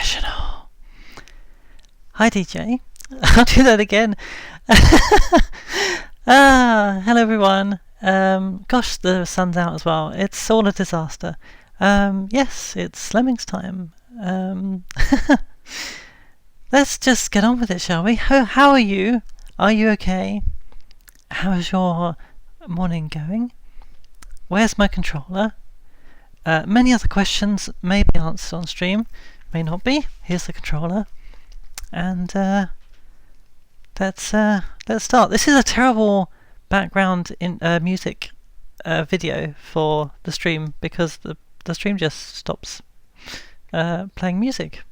Professional. Hi DJ. I'll do that again. Hello everyone. Gosh, the sun's out as well. It's all a disaster. Yes, it's Lemmings time. Let's just get on with it, shall we? How are you? Are you okay? How's your morning going? Where's my controller? Many other questions may be answered on stream, may not be. Here's the controller. And let's start. This is a terrible background in music video for the stream because the stream just stops playing music.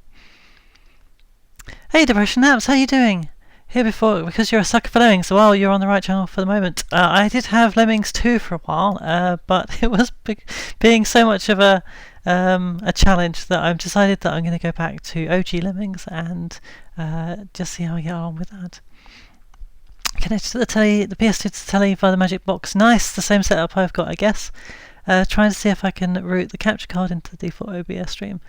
Hey Depression Naps, how you doing? Here before, because you're a sucker for Lemmings, so well, you're on the right channel for the moment. I did have Lemmings 2 for a while, but it was being so much of a challenge that I've decided that I'm going to go back to OG Lemmings and just see how I get on with that. Connected to the telly, the PS2 to the telly via the Magic Box. Nice, the same setup I've got, I guess. Trying to see if I can route the capture card into the default OBS stream.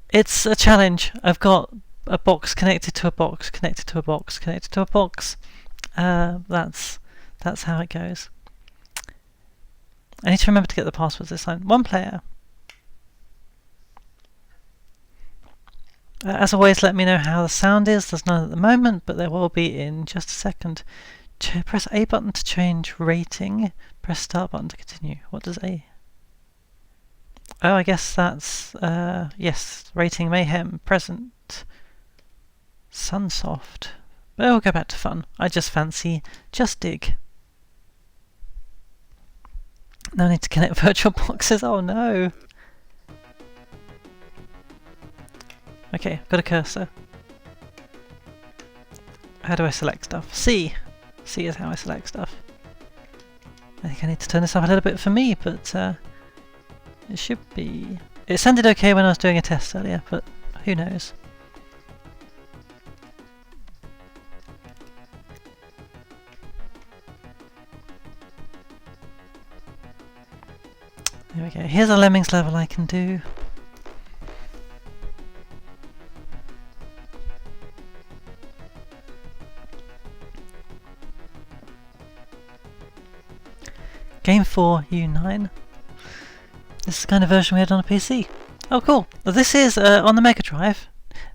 It's a challenge. I've got a box connected to a box, connected to a box, connected to a box. That's how it goes. I need to remember to get the passwords this time. One player. As always, let me know how the sound is. There's none at the moment, but there will be in just a second. Press A button to change rating. Press start button to continue. What does A? Oh, I guess that's yes. Rating Mayhem present. Sunsoft. But we'll go back to fun. I just fancy Just Dig. No need to connect virtual boxes. Oh no. Okay, got a cursor. How do I select stuff? C. C is how I select stuff. I think I need to turn this up a little bit for me, but it should be... It sounded okay when I was doing a test earlier, but who knows. There we go. Here's a Lemmings level I can do. Game 4 U9. This is the kind of version we had on a PC. Oh cool. Well, this is on the Megadrive.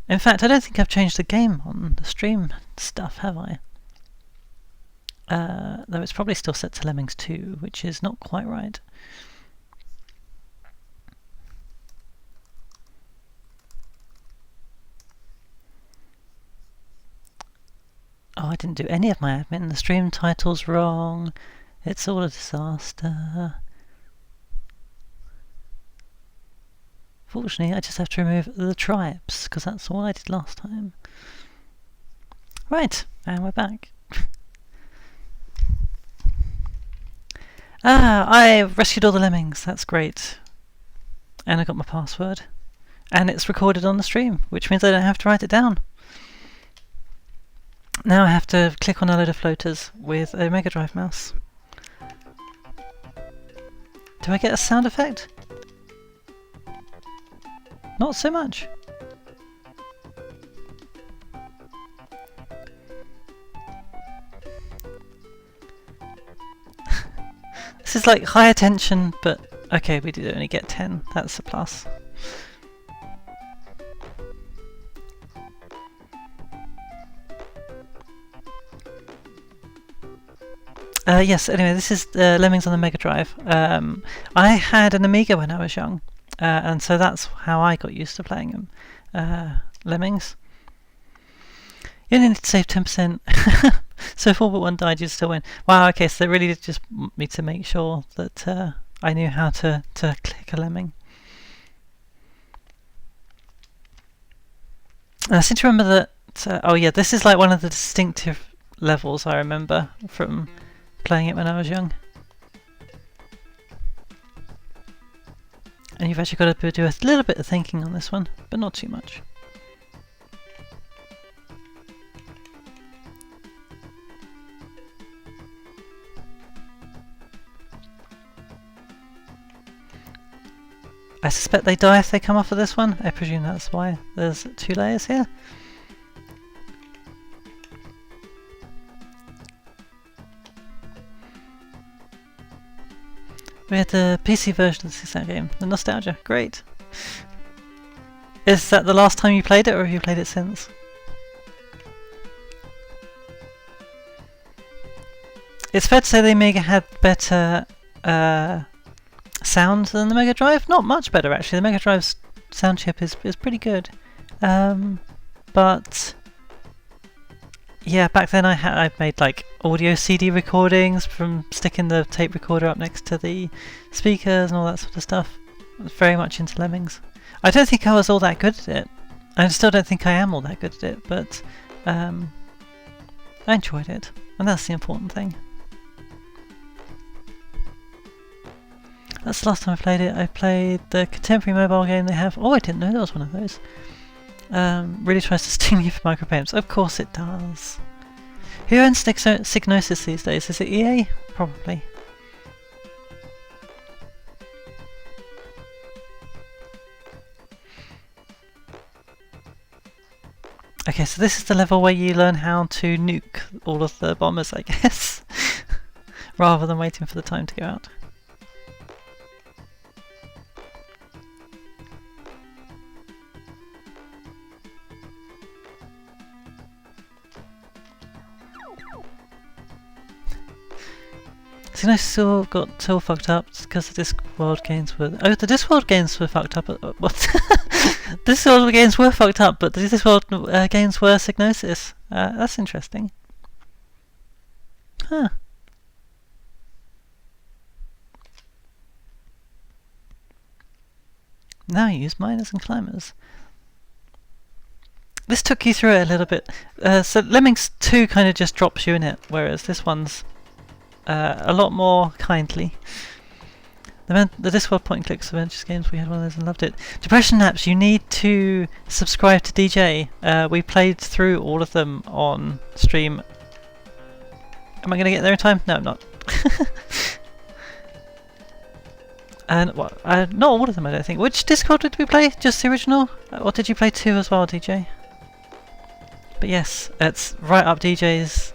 In fact, I don't think I've changed the game on the stream stuff, have I? Though it's probably still set to Lemmings 2, which is not quite right. Oh, I didn't do any of my admin. The stream title's wrong. It's all a disaster. Fortunately, I just have to remove the tribes, because that's all I did last time. Right, and we're back. I rescued all the Lemmings. That's great. And I got my password. And it's recorded on the stream, which means I don't have to write it down. Now I have to click on a load of floaters with a Megadrive mouse. Do I get a sound effect? Not so much. This is like high attention, but okay, we did only get 10. That's a plus. Yes, anyway, this is Lemmings on the Megadrive. I had an Amiga when I was young, and so that's how I got used to playing them. Lemmings. You only need to save 10%. So if all but one died, you'd still win. Wow, okay, so they really did just want me to make sure that I knew how to click a Lemming. I seem to remember that... oh yeah, this is like one of the distinctive levels I remember from playing it when I was young. And you've actually got to do a little bit of thinking on this one, but not too much. I suspect they die if they come off of this one. I presume that's why there's 2 layers here. We had the PC version of this game. The nostalgia, great. Is that the last time you played it, or have you played it since? It's fair to say the Amiga had better sound than the Megadrive. Not much better actually. The Megadrive's sound chip is pretty good. But yeah, back then I made like audio CD recordings from sticking the tape recorder up next to the speakers and all that sort of stuff. I was very much into Lemmings. I don't think I was all that good at it. I still don't think I am all that good at it, but I enjoyed it, and that's the important thing. That's the last time I played it. I played the contemporary mobile game they have. Oh, I didn't know there was one of those. Really tries to sting you for micropayments. Of course it does. Who owns Psygnosis these days? Is it EA? Probably. Okay, so this is the level where you learn how to nuke all of the bombers, I guess. Rather than waiting for the time to go out. Psygnosis got all fucked up because the Discworld games were... Oh, the Discworld games were fucked up. What? Discworld games were fucked up, but the Discworld games were Psygnosis. That's interesting. Huh. Now you use miners and climbers. This took you through it a little bit. So Lemmings 2 kind of just drops you in it, whereas this one's a lot more kindly. The Discworld point and click adventures games, we had one of those and loved it. Depression naps, you need to subscribe to DJ. We played through all of them on stream. Am I going to get there in time? No, I'm not. And what? Not all of them, I don't think. Which Discworld did we play? Just the original? Or did you play 2 as well, DJ? But yes, it's right up DJ's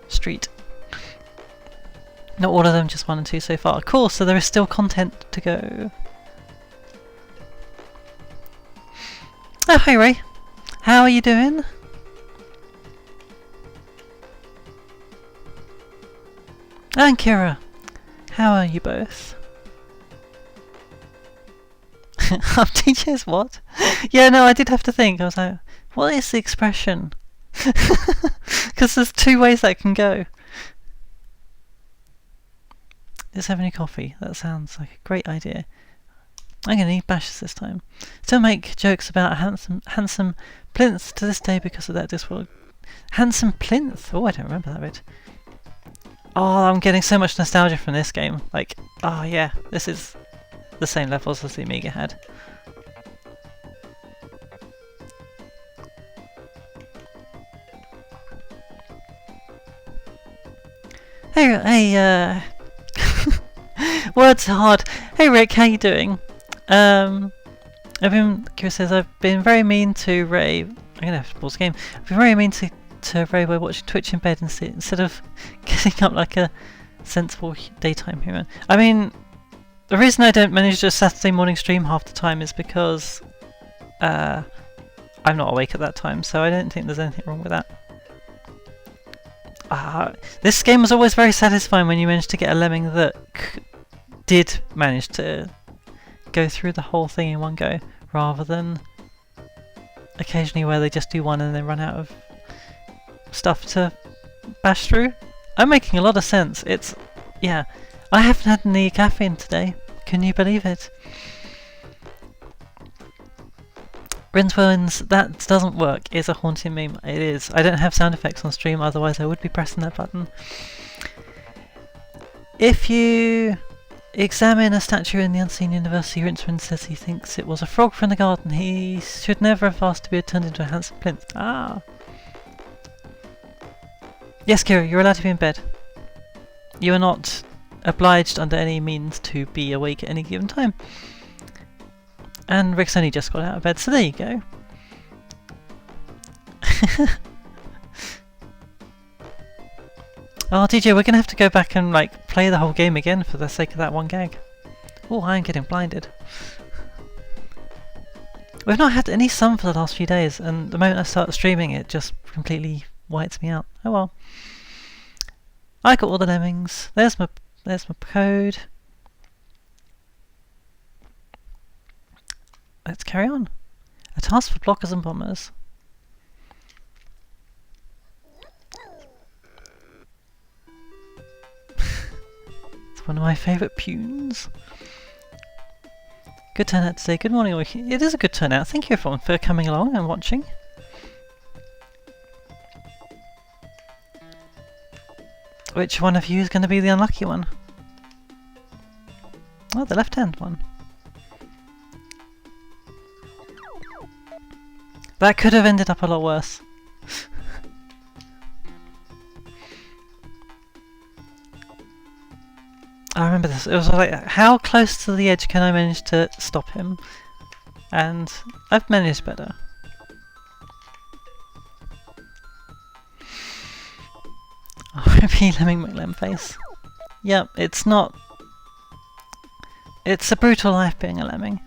street. Not all of them, just 1 and 2 so far. Cool, so there is still content to go. Oh, hi Ray. How are you doing? And Kira. How are you both? DJ's what? Yeah, no, I did have to think. I was like, what is the expression? Because there's 2 ways that can go. Let's have any coffee. That sounds like a great idea. I'm going to eat bashes this time. Still make jokes about handsome plinth to this day because of that Discworld. Handsome plinth? Oh, I don't remember that bit. Oh, I'm getting so much nostalgia from this game. Like, oh yeah, this is the same levels as the Amiga had. Hey, words are hard. Hey Rick, how you doing? Kira says, I've been very mean to Ray. I'm gonna have to pause the game. I've been very mean to Ray by watching Twitch in bed instead of getting up like a sensible daytime human. I mean, the reason I don't manage a Saturday morning stream half the time is because I'm not awake at that time, so I don't think there's anything wrong with that. This game was always very satisfying when you managed to get a lemming that did manage to go through the whole thing in one go, rather than occasionally where they just do one and then run out of stuff to bash through. I'm making a lot of sense. Yeah, I haven't had any caffeine today. Can you believe it? Rinswins, that doesn't work, is a haunting meme. It is. I don't have sound effects on stream, otherwise I would be pressing that button. If you examine a statue in the Unseen University, Rinswin says he thinks it was a frog from the garden. He should never have asked to be turned into a handsome plinth. Ah. Yes, Kira, you're allowed to be in bed. You are not obliged under any means to be awake at any given time. And Rick's only just got out of bed, so there you go. Oh, DJ, we're gonna have to go back and like play the whole game again for the sake of that one gag. Oh, I am getting blinded. We've not had any sun for the last few days, and the moment I start streaming it just completely whites me out. Oh well. I got all the lemmings. There's my code. Let's carry on. A task for blockers and bombers. It's one of my favourite punes. Good turnout today. Good morning. It is a good turnout. Thank you everyone for coming along and watching. Which one of you is going to be the unlucky one? Oh, the left-hand one. That could have ended up a lot worse. I remember this. It was like, how close to the edge can I manage to stop him? And I've managed better. R.I.P. Lemming McLemface. Yep, it's not... It's a brutal life being a lemming.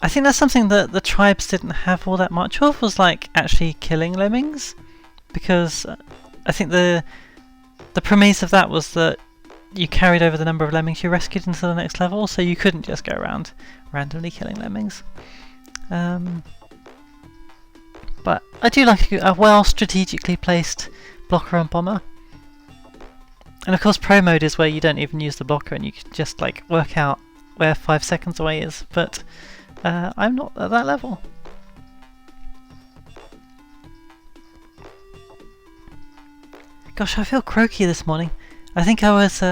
I think that's something that the tribes didn't have all that much of, was like actually killing lemmings. Because I think the premise of that was that you carried over the number of lemmings you rescued into the next level, so you couldn't just go around randomly killing lemmings. But I do like a well strategically placed blocker and bomber. And of course pro mode is where you don't even use the blocker and you can just like work out where 5 seconds away is, but I'm not at that level. Gosh, I feel croaky this morning. I think I was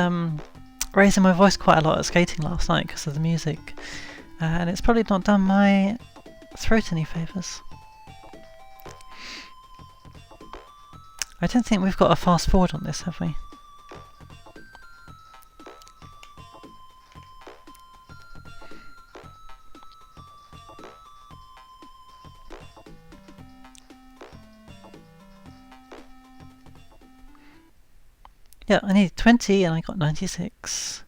raising my voice quite a lot at skating last night because of the music, and it's probably not done my throat any favours. I don't think we've got a fast forward on this, have we? Yeah, I need 20 and I got 96.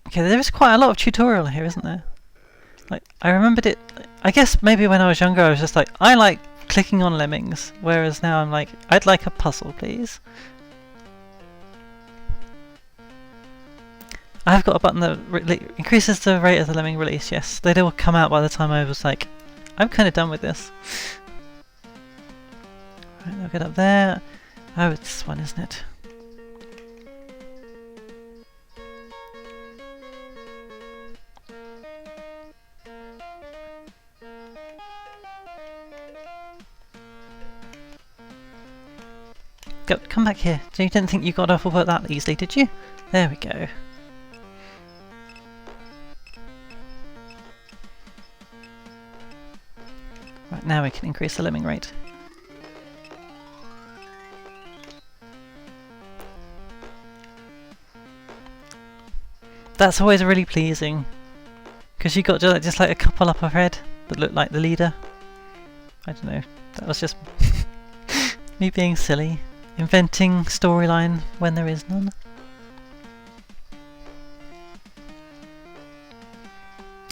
Okay, there is quite a lot of tutorial here, isn't there? Like, I remembered it... I guess maybe when I was younger I was just like, I like clicking on lemmings, whereas now I'm like, I'd like a puzzle, please. I've got a button that increases the rate of the lemming release, yes. They'd all come out by the time I was like, I'm kind of done with this. Right, I'll get up there. Oh, it's this one, isn't it? Go, come back here. You didn't think you got off of work that easily, did you? There we go. Right, now we can increase the lemming rate. That's always really pleasing, because you got just like a couple up ahead that looked like the leader. I don't know, that was just me being silly, inventing storyline when there is none.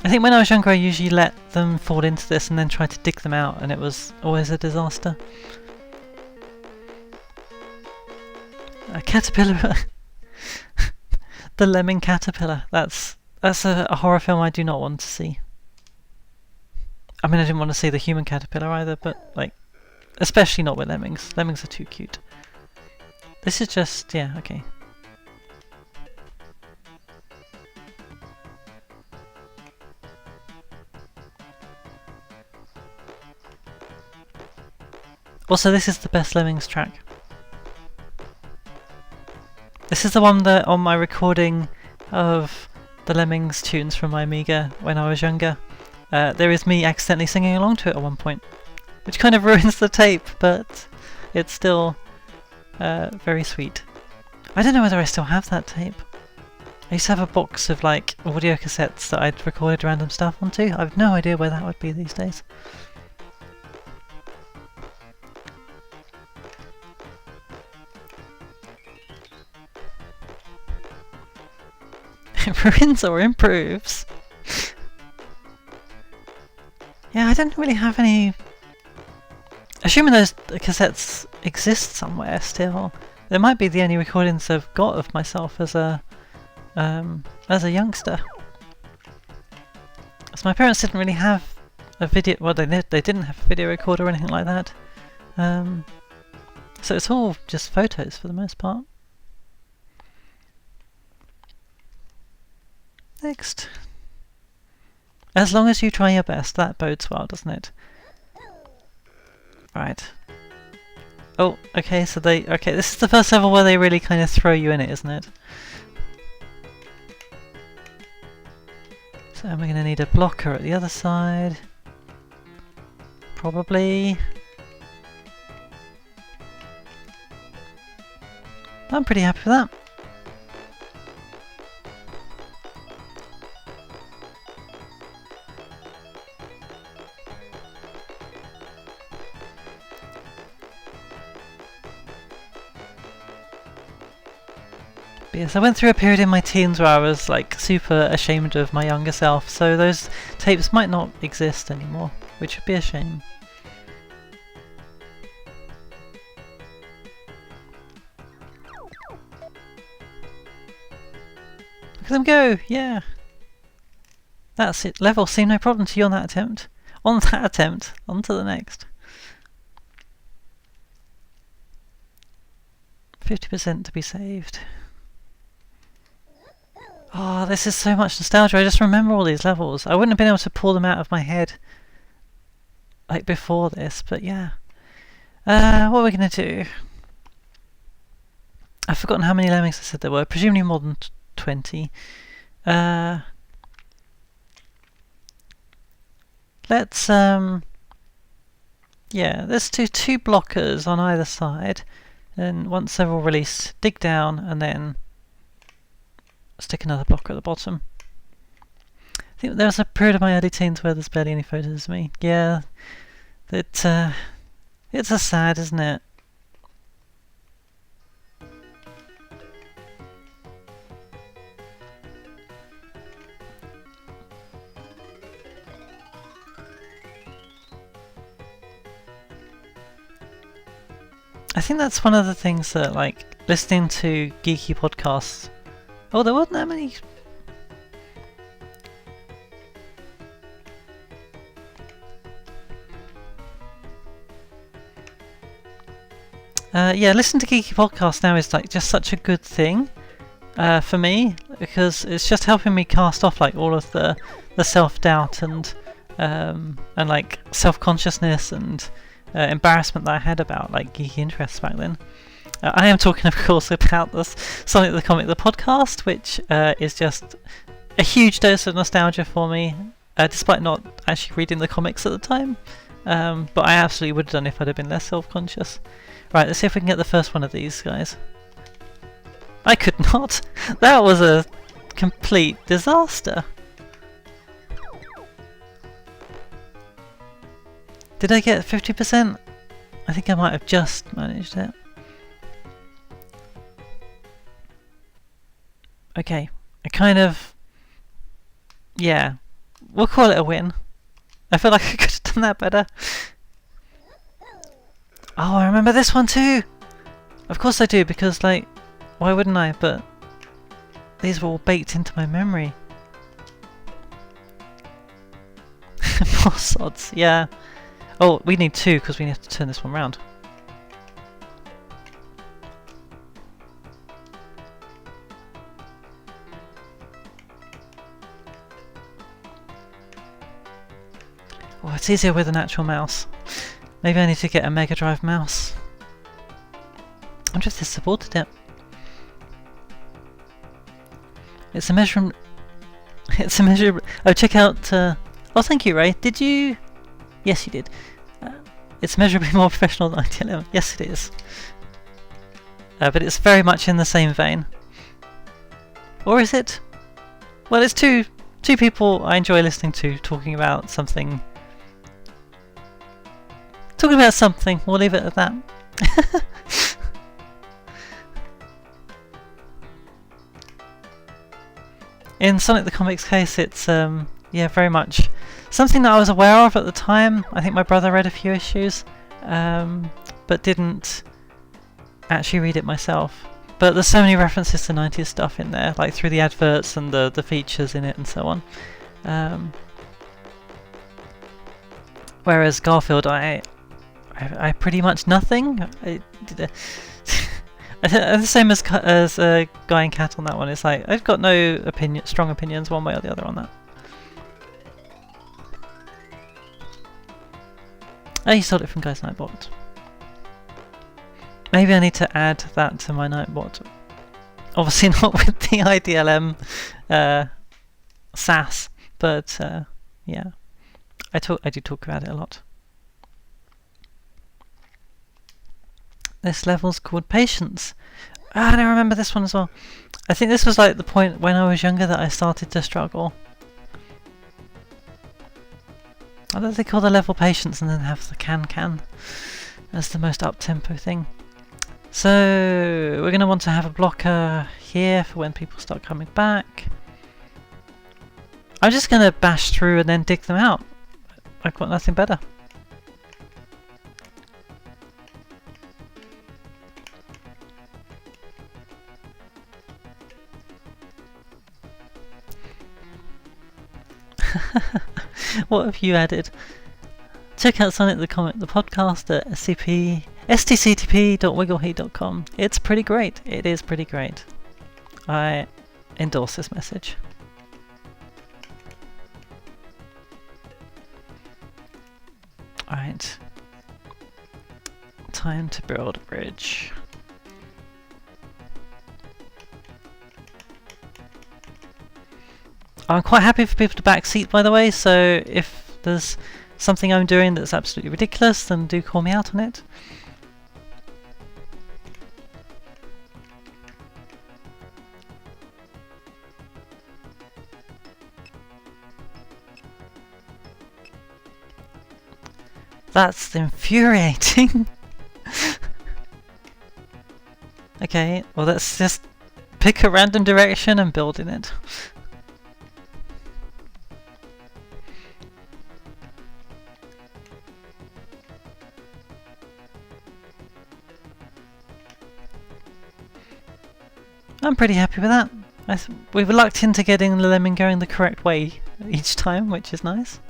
I think when I was younger I usually let them fall into this and then try to dig them out, and it was always a disaster. A caterpillar. The lemming caterpillar. That's a horror film I do not want to see. I mean, I didn't want to see the human caterpillar either, but like, especially not with lemmings. Lemmings are too cute. This is just, yeah, okay. Also, this is the best Lemmings track. This is the one that on my recording of the Lemmings tunes from my Amiga when I was younger, there is me accidentally singing along to it at one point, which kind of ruins the tape, but it's still very sweet. I don't know whether I still have that tape. I used to have a box of like audio cassettes that I'd recorded random stuff onto. I have no idea where that would be these days. It ruins or improves. Yeah, I don't really have any... Assuming those cassettes exist somewhere still, there might be the only recordings I've got of myself as a youngster. So my parents didn't really have a video... Well, they didn't have a video recorder or anything like that. So it's all just photos for the most part. Next. As long as you try your best, that bodes well, doesn't it? Right. Oh, okay, so okay, this is the first level where they really kind of throw you in it, isn't it? So we're going to need a blocker at the other side. Probably. I'm pretty happy with that. Yes, I went through a period in my teens where I was like super ashamed of my younger self, so those tapes might not exist anymore, which would be a shame. Look at them go! Yeah! That's it. Level seemed no problem to you on that attempt. On that attempt, on to the next. 50% to be saved. Oh, this is so much nostalgia. I just remember all these levels. I wouldn't have been able to pull them out of my head like before this, but yeah. What are we going to do? I've forgotten how many Lemmings I said there were. Presumably more than 20. Let's do 2 blockers on either side. Then once they're all released, dig down and then stick another blocker at the bottom. I think there was a period of my early teens where there's barely any photos of me. Yeah, it's a sad, isn't it? I think that's one of the things that, like, listening to geeky podcasts. Oh, there wasn't that many. Yeah, listen to geeky podcasts now is like just such a good thing for me, because it's just helping me cast off like all of the self-doubt and like self-consciousness and embarrassment that I had about like geeky interests back then. I am talking, of course, about the Sonic the Comic, the podcast, which is just a huge dose of nostalgia for me, despite not actually reading the comics at the time. But I absolutely would have done if I'd have been less self-conscious. Right, let's see if we can get the first one of these guys. I could not! That was a complete disaster! Did I get 50%? I think I might have just managed it. Okay, I kind of... yeah, we'll call it a win. I feel like I could have done that better. Oh, I remember this one too! Of course I do, because like, why wouldn't I? But these were all baked into my memory. Poor sods, yeah. Oh, we need 2 because we have to turn this one round. Oh, it's easier with an actual mouse. Maybe I need to get a Megadrive mouse. I wonder if this supported it. It's a measurement. It's a measurement. Oh, check out. Oh, Oh, thank you, Ray. Did you? Yes, you did. It's measurably more professional than ITLM. Yes, it is. But it's very much in the same vein. Or is it? Well, it's two people I enjoy listening to talking about something. Talking about something. We'll leave it at that. In Sonic the Comics case, it's very much something that I was aware of at the time. I think my brother read a few issues, but didn't actually read it myself. But there's so many references to 90s stuff in there, like through the adverts and the features in it and so on. Whereas Garfield, I pretty much nothing. The same as Guy and Cat on that one. It's like I've got no strong opinions one way or the other on that. Oh, you stole it from Guy's Nightbot. Maybe I need to add that to my Nightbot. Obviously not with the IDLM SAS, but yeah, I do talk about it a lot. This level's called Patience. I don't remember this one as well. I think this was like the point when I was younger that I started to struggle. I don't think call the level Patience and then have the can as the most up-tempo thing. So we're going to want to have a blocker here for when people start coming back. I'm just going to bash through and then dig them out. I've got nothing better. What have you added? Check out Sonic the podcast at stctp.wiggleheat.com. It's pretty great. It is pretty great. I endorse this message. Alright. Time to build a bridge. I'm quite happy for people to backseat, by the way, so if there's something I'm doing that's absolutely ridiculous, then do call me out on it. That's infuriating. Okay, well let's just pick a random direction and build in it. I'm pretty happy with that. We've lucked into getting the lemming going the correct way each time, which is nice.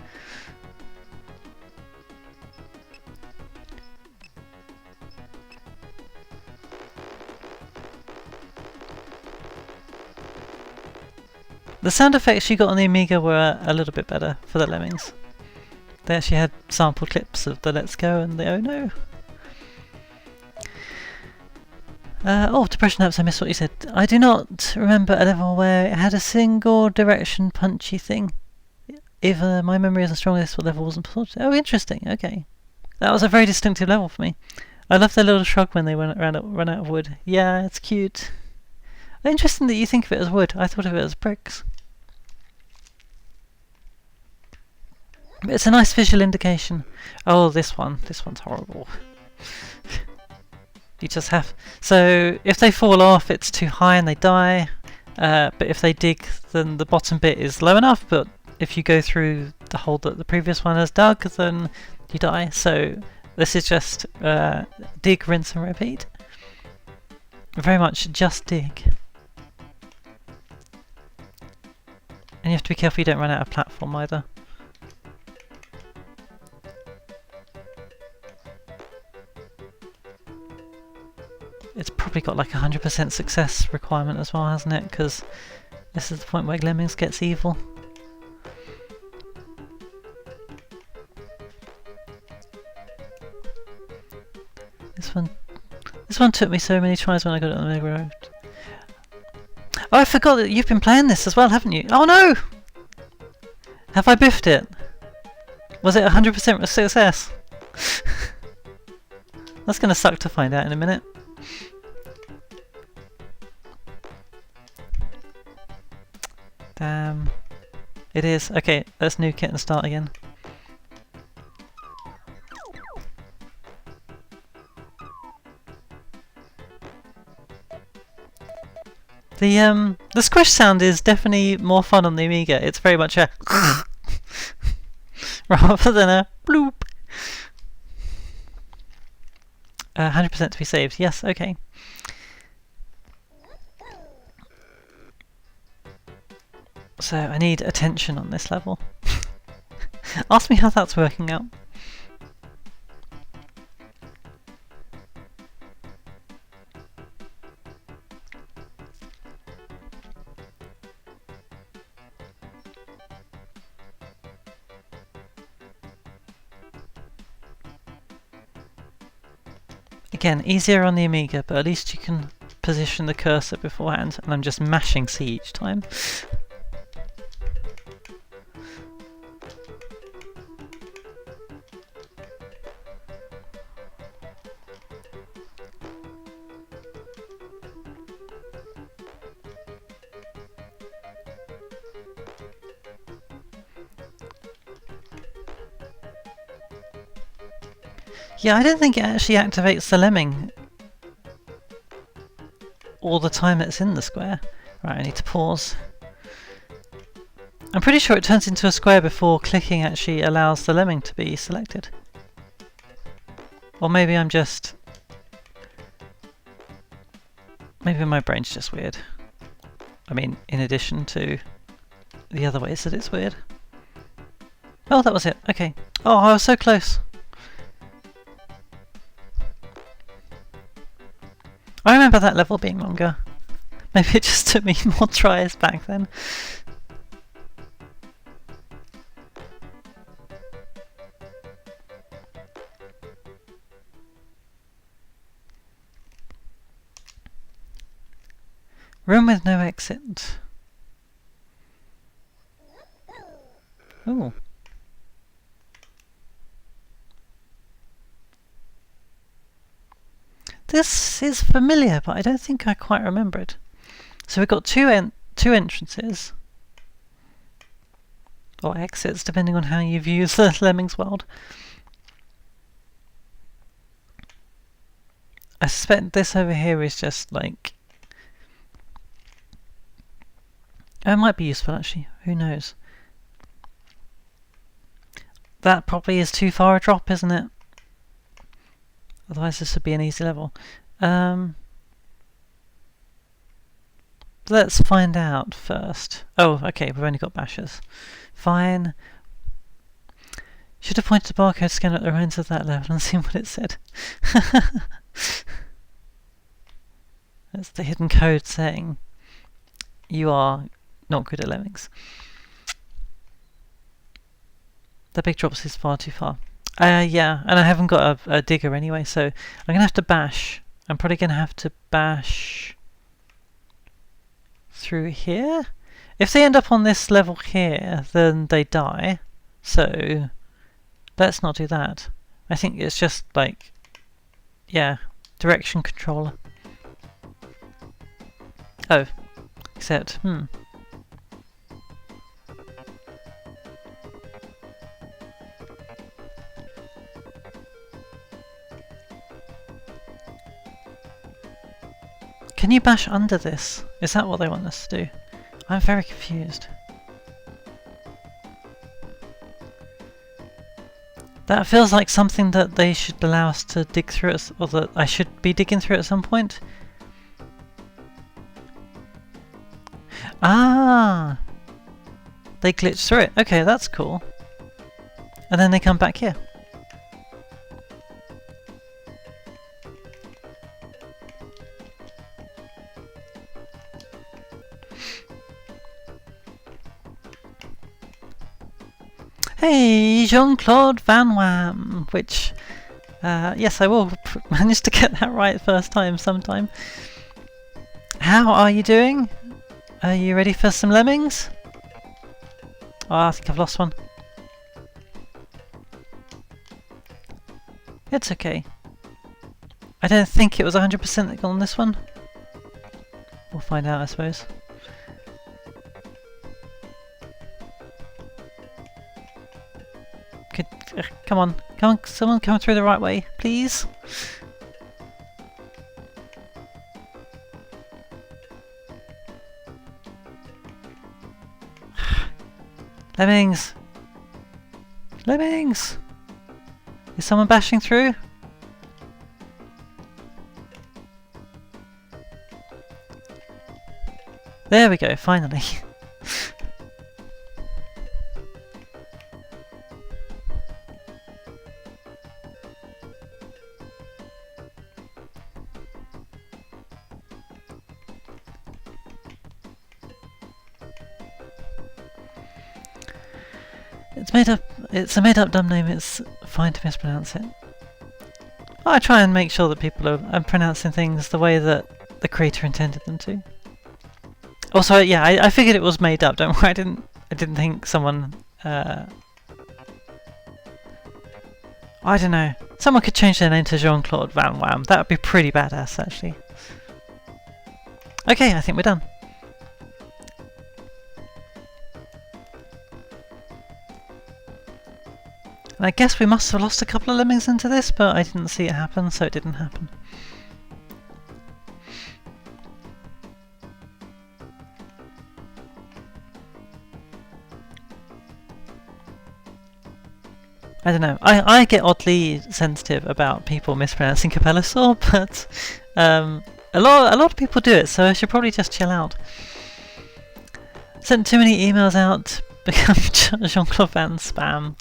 The sound effects you got on the Amiga were a little bit better for the Lemmings. They actually had sample clips of the Let's Go and the Oh No. Depression Apps, I missed what you said. I do not remember a level where it had a single direction punchy thing. If my memory isn't strong, this level wasn't supported. Oh, interesting, okay. That was a very distinctive level for me. I love their little shrug when they run out of wood. Yeah, it's cute. Interesting that you think of it as wood. I thought of it as bricks. But it's a nice visual indication. Oh, this one's horrible. You just have... So, if they fall off, it's too high and they die. But if they dig, then the bottom bit is low enough, but if you go through the hole that the previous one has dug, then you die. So, this is just dig, rinse and repeat. Very much just dig. And you have to be careful you don't run out of platform either. It's probably got like 100% success requirement as well, hasn't it? Because this is the point where Lemmings gets evil. This one took me so many tries when I got it on the Megadrive. Oh, I forgot that you've been playing this as well, haven't you? Oh no! Have I biffed it? Was it 100% success? That's gonna suck to find out in a minute. Damn. It is. Okay, let's nuke it and start again. The squish sound is definitely more fun on the Amiga. It's very much a rather than a bloop. 100% to be saved. Yes, okay. So I need attention on this level. Ask me how that's working out. Again, easier on the Amiga, but at least you can position the cursor beforehand, and I'm just mashing C each time. Yeah, I don't think it actually activates the lemming all the time it's in the square. Right, I need to pause. I'm pretty sure it turns into a square before clicking actually allows the lemming to be selected. Or maybe I'm just... maybe my brain's just weird. I mean, in addition to the other ways that it's weird. Oh, that was it. Okay. Oh, I was so close. I remember that level being longer. Maybe it just took me more tries back then. Room with no exit. Ooh. This is familiar, but I don't think I quite remember it. So we've got two entrances. Or exits, depending on how you view the Lemmings world. I suspect this over here is just like... oh, it might be useful actually, who knows. That probably is too far a drop, isn't it? Otherwise this would be an easy level. Let's find out first. Oh, okay, we've only got bashers. Fine. Should have pointed the barcode scanner at the ends of that level and seen what it said. That's the hidden code saying you are not good at Lemmings. The big drops is far too far. Yeah, and I haven't got a digger anyway, so I'm going to have to bash. I'm probably going to have to bash through here. If they end up on this level here, then they die. So let's not do that. I think it's just like, yeah, direction controller. Oh, except, Can you bash under this? Is that what they want us to do? I'm very confused. That feels like something that they should allow us to dig through, or that I should be digging through at some point. Ah! They glitch through it. Okay, that's cool. And then they come back here. Hey, Jean-Claude Van Wham, which, yes, I will manage to get that right first time sometime. How are you doing? Are you ready for some lemmings? Oh, I think I've lost one. It's okay. I don't think it was 100% that got on this one. We'll find out, I suppose. Come on, someone come through the right way, please. Lemmings! Lemmings! Is someone bashing through? There we go, finally. It's a made up dumb name, it's fine to mispronounce it. I try and make sure that people are pronouncing things the way that the creator intended them to. Also, yeah, I figured it was made up, don't worry, I didn't think someone I don't know. Someone could change their name to Jean-Claude Van Wham. That would be pretty badass, actually. Okay, I think we're done. And I guess we must have lost a couple of lemmings into this, but I didn't see it happen, so it didn't happen. I don't know. I get oddly sensitive about people mispronouncing Capellosaur, but a lot of people do it, so I should probably just chill out. Sent too many emails out, become Jean-Claude Van Spam.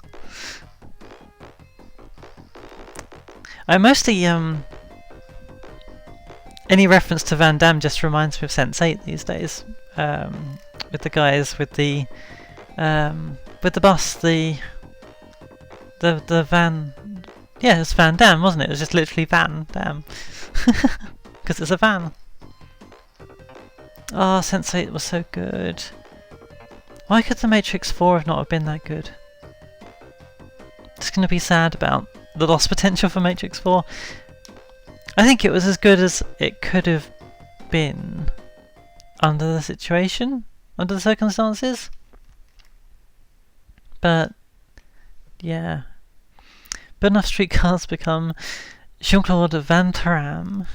I mostly any reference to Van Damme just reminds me of Sense8 these days. With the guys with the bus, the van. Yeah, it's Van Damme, wasn't it? It was just literally Van Damme. Because it's a van. Oh, Sense8 was so good. Why could The Matrix 4 have not have been that good? Just gonna be sad about the lost potential for Matrix 4. I think it was as good as it could have been under the situation, under the circumstances. But yeah, but enough streetcars become Jean-Claude Van Damme.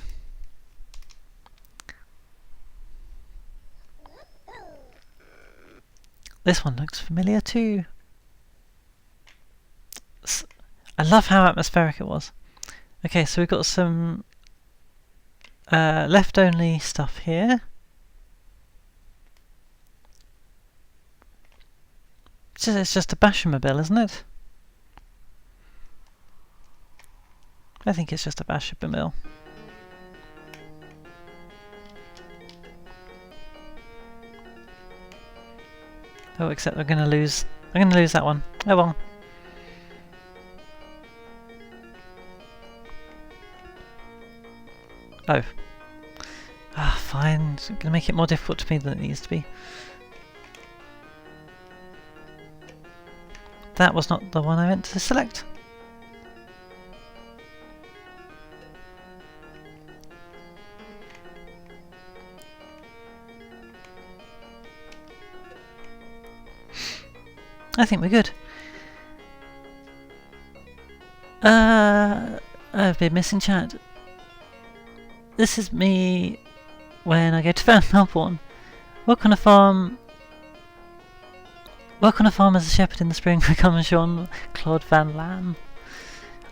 This one looks familiar too. I love how atmospheric it was. Okay, so we've got some left-only stuff here. It's just a Bashamobile, isn't it? I think it's just a Bashamobile. Oh, except I'm gonna lose that one. Oh well. Oh. Ah, fine. It's gonna make it more difficult to me than it needs to be. That was not the one I meant to select. I think we're good. I've been missing chat. This is me when I go to Van Melbourne. Work on a farm as a shepherd in the spring, become Jean-Claude Van Lam.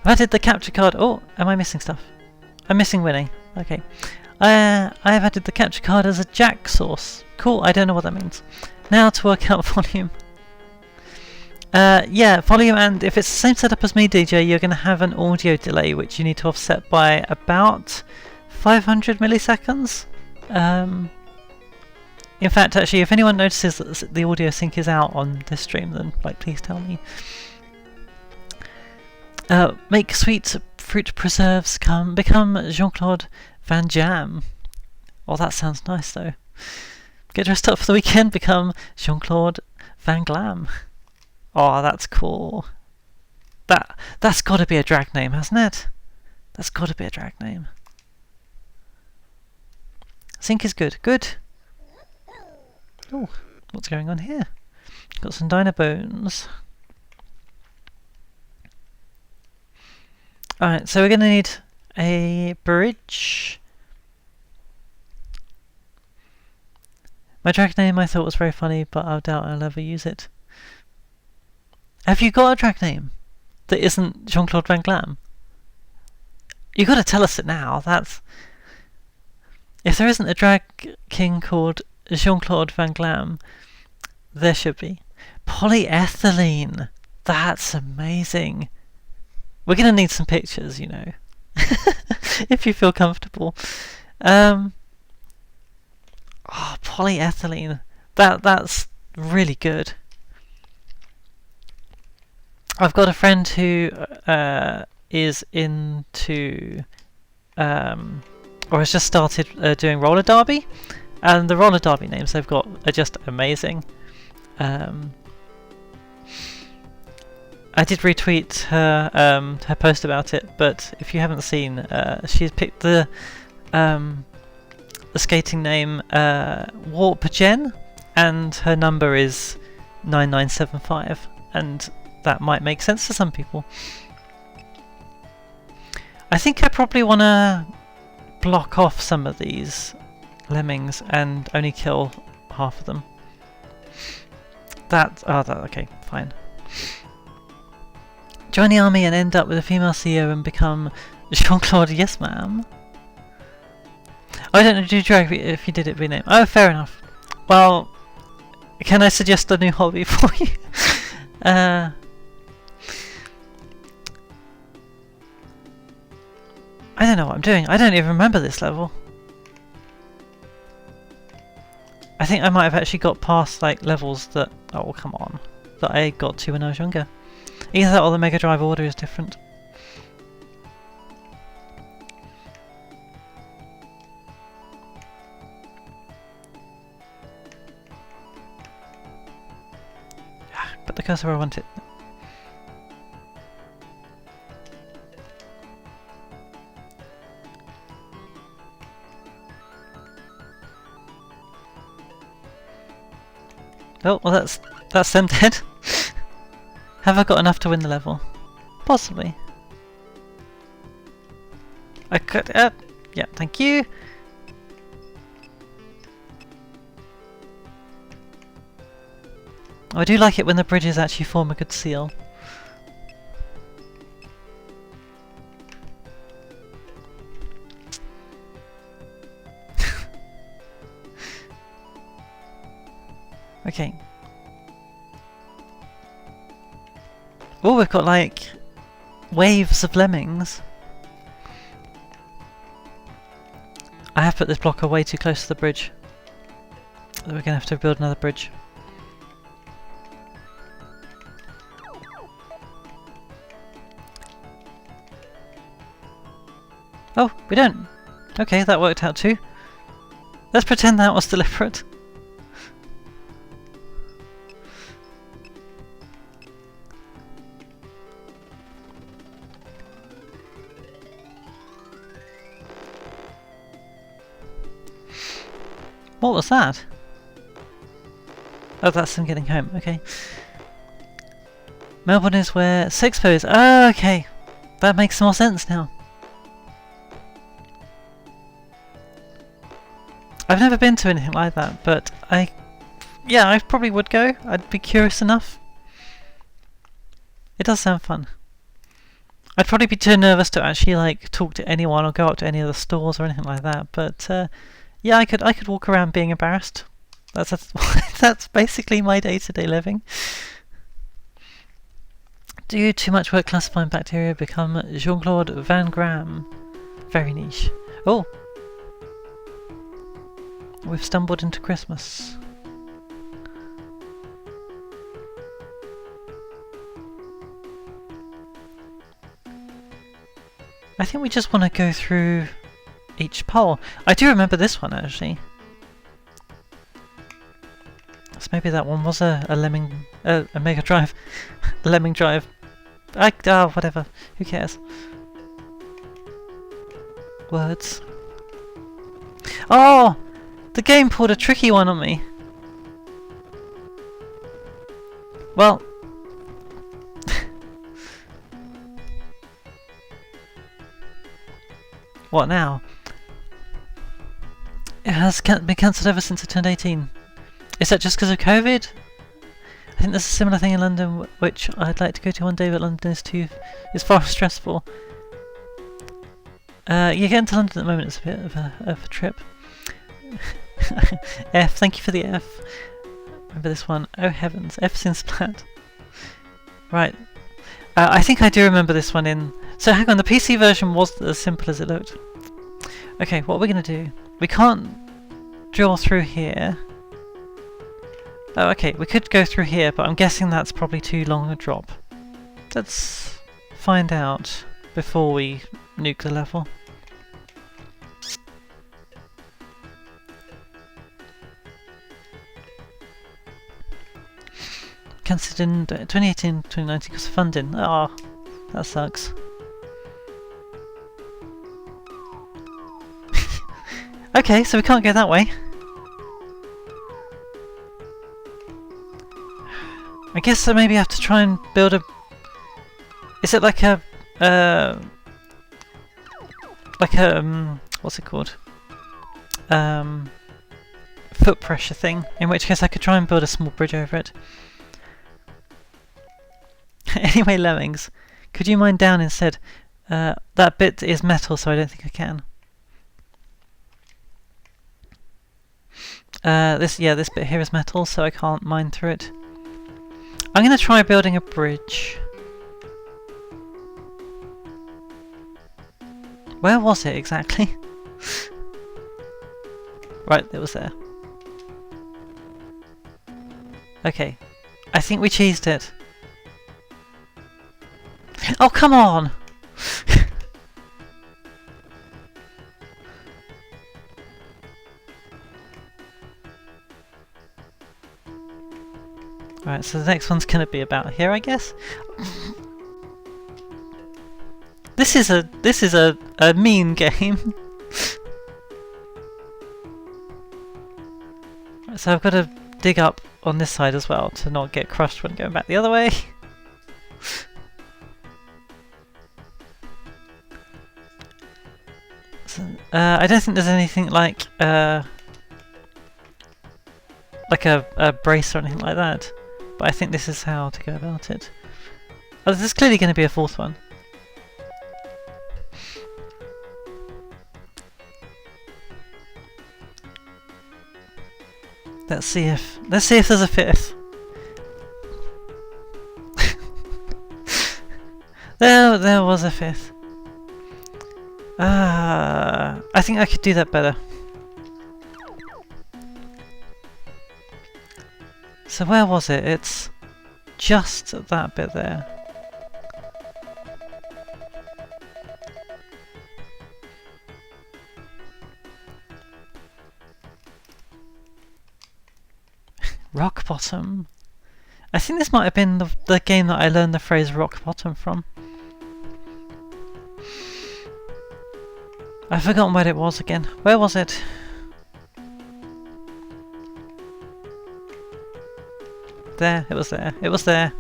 I've added the capture card. Oh, am I missing stuff? I'm missing Winnie. Okay. I have added the capture card as a jack source. Cool, I don't know what that means. Now to work out volume. Yeah, volume, and if it's the same setup as me, DJ, you're going to have an audio delay which you need to offset by about 500 milliseconds. In fact, actually, if anyone notices that the audio sync is out on this stream, then please tell me. Make sweet fruit preserves become Jean-Claude Van Jam. Oh, that sounds nice though. Get dressed up for the weekend, become Jean-Claude Van Glam. Oh, that's cool. That's got to be a drag name, hasn't it? That's got to be a drag name. Zinc is good. Good. Oh, what's going on here? Got some dino bones. Alright, so we're going to need a bridge. My drag name I thought was very funny, but I doubt I'll ever use it. Have you got a drag name that isn't Jean-Claude Van Glam? You got to tell us it now. That's... If there isn't a drag king called Jean-Claude Van Glam, there should be. Polyethylene. That's amazing. We're going to need some pictures, you know. If you feel comfortable. Oh, polyethylene. That's really good. I've got a friend who is into or has just started doing roller derby, and the roller derby names they've got are just amazing. I did retweet her post about it, but if you haven't seen, she's picked the skating name Warp Gen, and her number is 9975, and that might make sense to some people. I think I probably want to block off some of these lemmings and only kill half of them. Okay, fine. Join the army and end up with a female CEO and become Jean-Claude, yes ma'am. I don't know, do drag if you did it rename. Oh, fair enough. Well, can I suggest a new hobby for you? I don't know what I'm doing. I don't even remember this level. I think I might have actually got past like levels that, oh come on, that I got to when I was younger. Either that or the Megadrive order is different. Put the cursor where I want it. Oh, well that's them dead. Have I got enough to win the level? Possibly. I could, yeah, thank you. I do like it when the bridges actually form a good seal. Okay. Oh, we've got like waves of lemmings. I have put this blocker way too close to the bridge. We're going to have to build another bridge. Oh, we don't. Okay, that worked out too. Let's pretend that was deliberate. What was that? Oh, that's them getting home, okay. Melbourne is where Sexpo is. Oh, okay. That makes more sense now. I've never been to anything like that, but I probably would go. I'd be curious enough. It does sound fun. I'd probably be too nervous to actually like talk to anyone or go up to any of the stores or anything like that, but yeah, I could walk around being embarrassed. That's basically my day-to-day living. Do too much work classifying bacteria become Jean-Claude Van Glam. Very niche. Oh! We've stumbled into Christmas. I think we just want to go through each pole. I do remember this one actually. So maybe that one was a Lemming, a Megadrive, Lemming drive. Whatever. Who cares? words. Oh! The game pulled a tricky one on me. Well... What now? It has been cancelled ever since I turned 18. Is that just because of COVID? I think there's a similar thing in London, which I'd like to go to one day, but London is far stressful. Yeah, getting to London at the moment is a bit of a trip. F, thank you for the F. Remember this one? Oh heavens, F's in Splat. Right. I think I do remember this one in... So hang on, the PC version wasn't as simple as it looked. Okay, what we're going to do... We can't drill through here. Oh, okay, we could go through here, but I'm guessing that's probably too long a drop. Let's find out before we nuke the level. Cancelled in 2018-2019 because of funding. Oh, that sucks. Okay, so we can't go that way. I guess I maybe have to try and build a... Is it like a... what's it called? Foot pressure thing, in which case I could try and build a small bridge over it. Anyway, Lemmings, could you mine down instead? That bit is metal, so I don't think I can. This bit here is metal, so I can't mine through it. I'm going to try building a bridge. Where was it exactly? Right, it was there. Okay, I think we cheesed it. Oh, come on! Right, so the next one's gonna be about here, I guess. This is a mean game. Right, so I've got to dig up on this side as well to not get crushed when going back the other way. So, I don't think there's anything like a brace or anything like that. But I think this is how to go about it. Oh, there's clearly going to be a fourth one. Let's see if there's a fifth. There was a fifth. I think I could do that better. So where was it? It's just that bit there. Rock bottom. I think this might have been the game that I learned the phrase rock bottom from. I've forgotten where it was again. Where was it? There, it was there. It was there.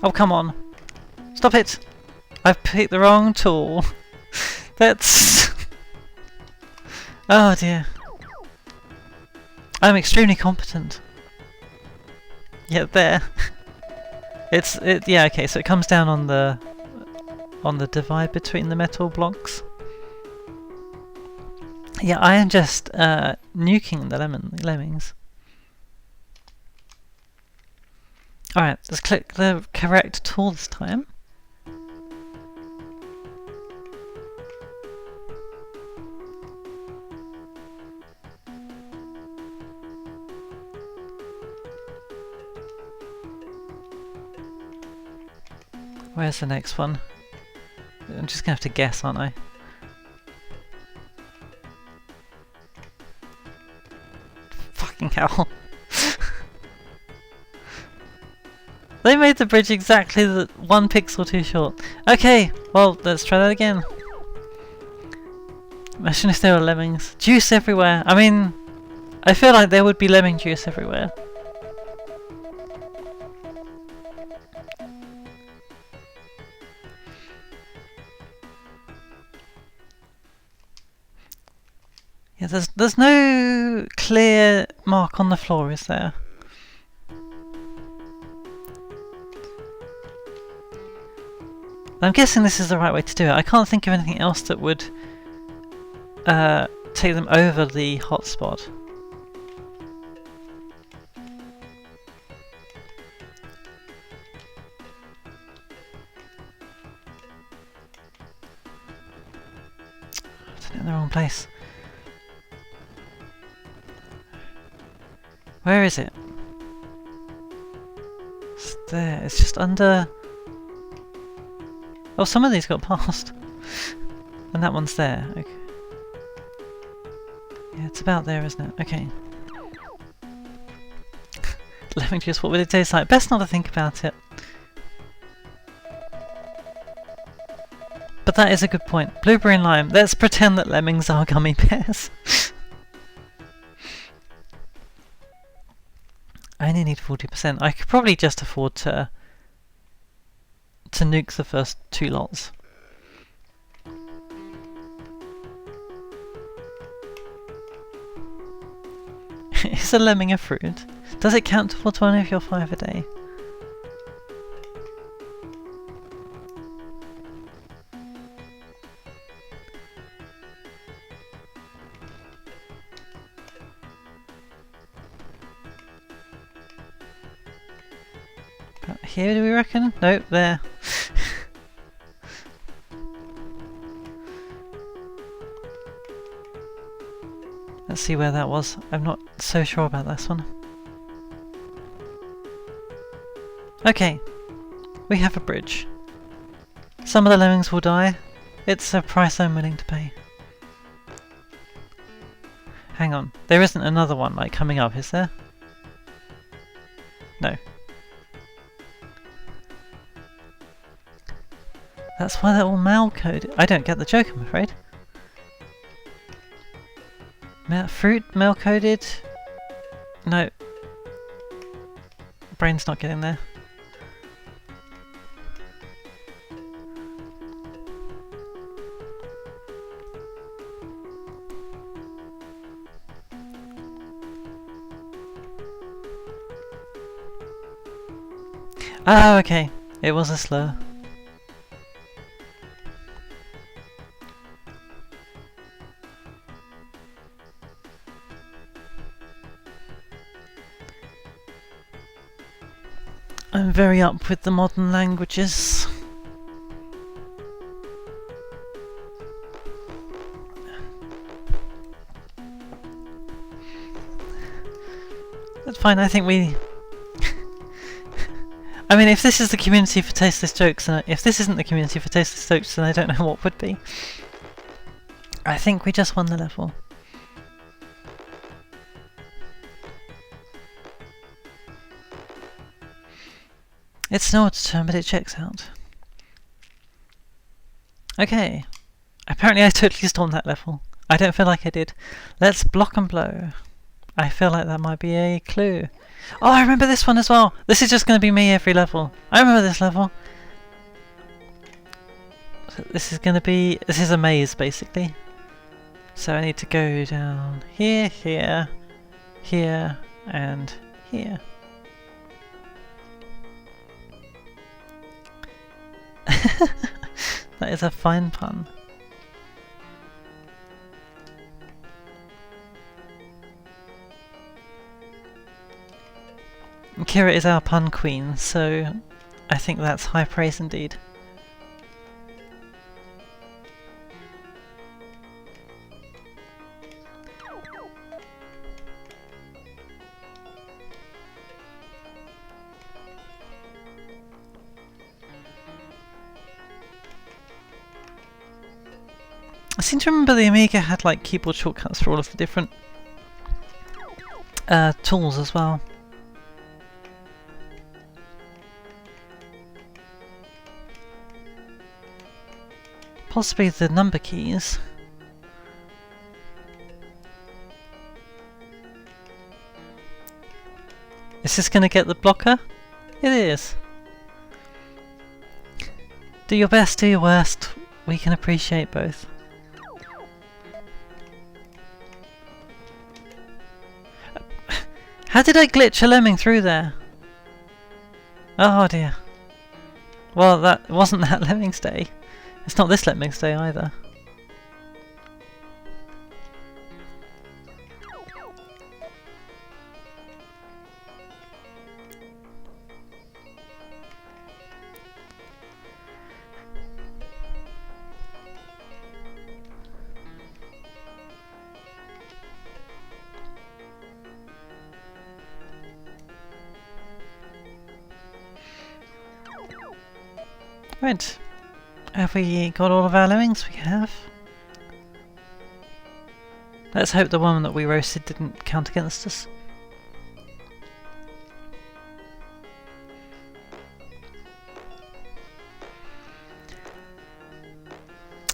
Oh, come on. Stop it! I've picked the wrong tool. That's... Oh dear. I'm extremely competent. Yeah, there. Yeah, okay, so it comes down on the divide between the metal blocks. Yeah, I am just nuking the lemmings. Alright, let's click the correct tool this time. Where's the next one? I'm just gonna have to guess, aren't I? Fucking hell. They made the bridge exactly 1 pixel too short. Okay, well, let's try that again. Imagine if there were lemmings. Juice everywhere. I mean, I feel like there would be lemming juice everywhere. Yeah, there's no clear mark on the floor, is there? I'm guessing this is the right way to do it. I can't think of anything else that would take them over the hotspot. I'm in the wrong place. Where is it? It's there. It's just under... Oh, some of these got past. And that one's there. Okay. Yeah, it's about there, isn't it? Okay. Lemon juice, what would it taste like? Best not to think about it. But that is a good point. Blueberry and lime. Let's pretend that lemmings are gummy bears. I only need 40%. I could probably just afford to nuke the first 2 lots. Is a lemming a fruit? Does it count towards one of your 5 a day? About here, do we reckon? Nope, there. Let's see where that was. I'm not so sure about this one. Okay, we have a bridge. Some of the lemmings will die. It's a price I'm willing to pay. Hang on, there isn't another one like coming up, is there? No. That's why they're all mal-coded. I don't get the joke, I'm afraid. Fruit, mal-coded? No. Brain's not getting there. Oh, okay. It was a slur. I'm very up with the modern languages. That's fine, I think we... I mean, if this is the community for tasteless jokes, and if this isn't the community for tasteless jokes, then I don't know what would be. I think we just won the level. It's an odd term, but it checks out. Okay. Apparently I totally stormed that level. I don't feel like I did. Let's block and blow. I feel like that might be a clue. Oh, I remember this one as well. This is just going to be me every level. I remember this level. So this is going to be... This is a maze, basically. So I need to go down here, here, here, and here. That is a fine pun. Kira is our pun queen, so I think that's high praise indeed. I seem to remember the Amiga had like keyboard shortcuts for all of the different tools as well. Possibly the number keys. Is this gonna get the blocker? It is. Do your best, do your worst. We can appreciate both. How did I glitch a lemming through there? Oh dear. Well, that wasn't that Lemmings Day. It's not this Lemmings Day either. Right. Have we got all of our lemmings? We have. Let's hope the one that we roasted didn't count against us.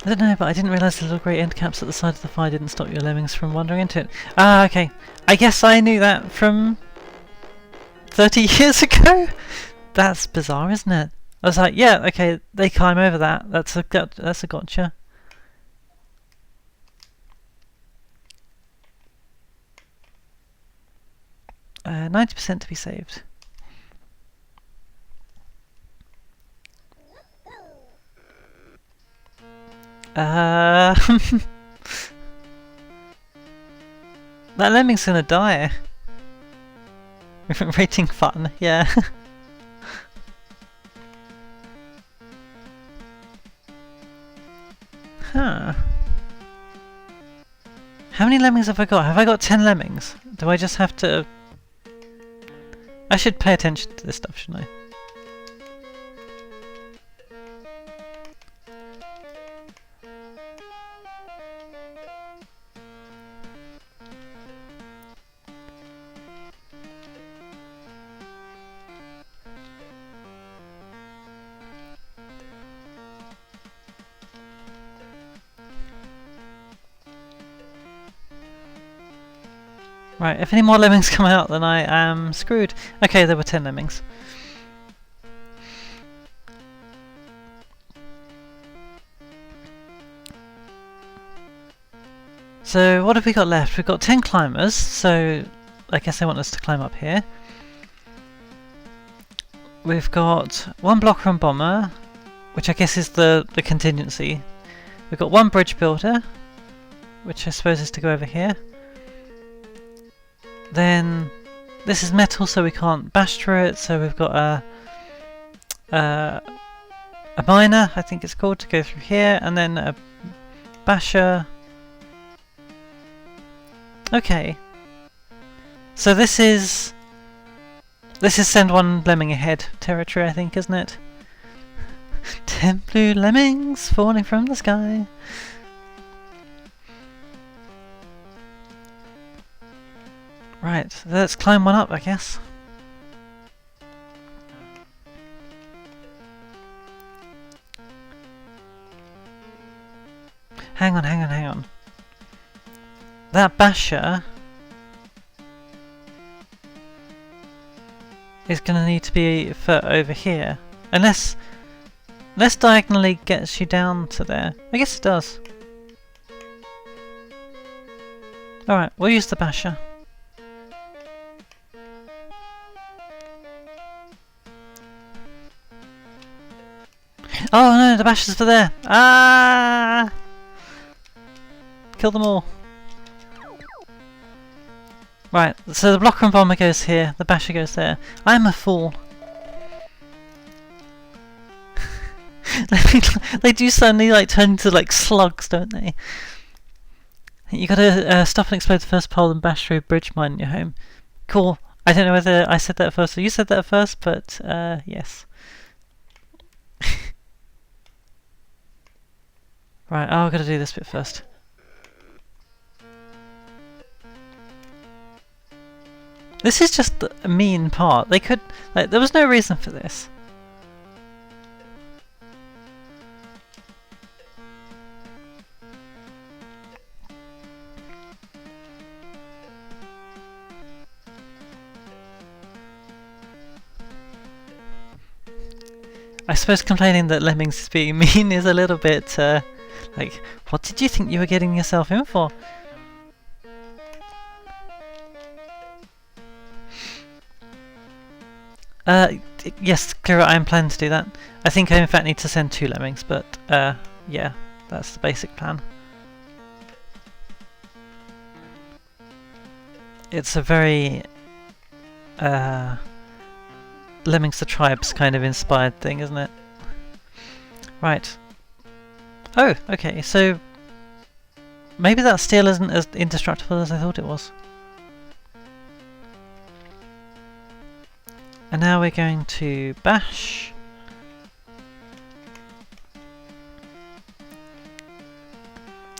I don't know, but I didn't realise the little grey end caps at the side of the fire didn't stop your lemmings from wandering into it. Ah, okay. I guess I knew that from 30 years ago? That's bizarre, isn't it? I was like, yeah, okay, they climb over that. That's a gotcha. 90% to be saved. That lemming's gonna die. Rating fun, yeah. Huh. How many lemmings have I got? Have I got 10 lemmings? Do I just have to... I should pay attention to this stuff, shouldn't I? Right, if any more lemmings come out, then I am screwed. Okay, there were 10 lemmings. So, what have we got left? We've got 10 climbers, so I guess they want us to climb up here. We've got 1 blocker and bomber, which I guess is the contingency. We've got 1 bridge builder, which I suppose is to go over here. Then this is metal, so we can't bash through it. So we've got a miner, I think it's called, to go through here, and then a basher. Okay. So this is send 1 lemming ahead territory, I think, isn't it? 10 blue lemmings falling from the sky. Right, let's climb one up, I guess. Hang on. That basher is going to need to be for over here. Unless diagonally gets you down to there. I guess it does. Alright, we'll use the basher. Oh no, the basher's for there! Ah! Kill them all. Right, so the blocker and bomber goes here, the basher goes there. I'm a fool. They do suddenly like turn into like slugs, don't they? You gotta stop and explode the first pole and bash through a bridge mine in your home. Cool. I don't know whether I said that first or you said that first, but yes. Right, oh, I've got to do this bit first. This is just a mean part. They could... like, there was no reason for this. I suppose complaining that Lemmings is being mean is a little bit like, what did you think you were getting yourself in for? Yes, Clara, I am planning to do that. I think I in fact need to send 2 Lemmings, but yeah, that's the basic plan. It's a very Lemmings the Tribes kind of inspired thing, isn't it? Right. Oh, okay, so maybe that steel isn't as indestructible as I thought it was. And now we're going to bash.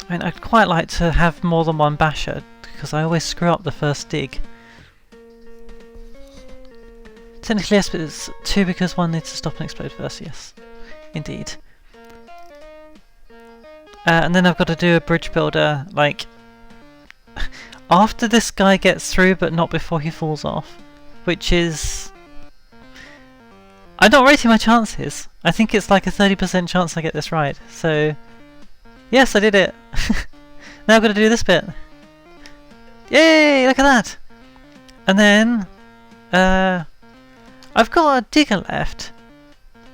I mean, I'd quite like to have more than one basher, because I always screw up the first dig. Technically yes, but it's 2 because 1 needs to stop and explode first, yes. Indeed. And then I've got to do a bridge builder, like, after this guy gets through, but not before he falls off. Which is... I'm not rating my chances. I think it's like a 30% chance I get this right, so... Yes, I did it! Now I've got to do this bit. Yay! Look at that! And then... I've got a digger left.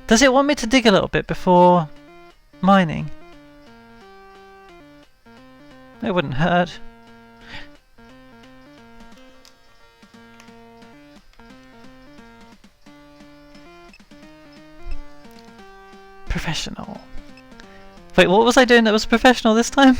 Does it want me to dig a little bit before mining? It wouldn't hurt. Professional. Wait, what was I doing that was professional this time?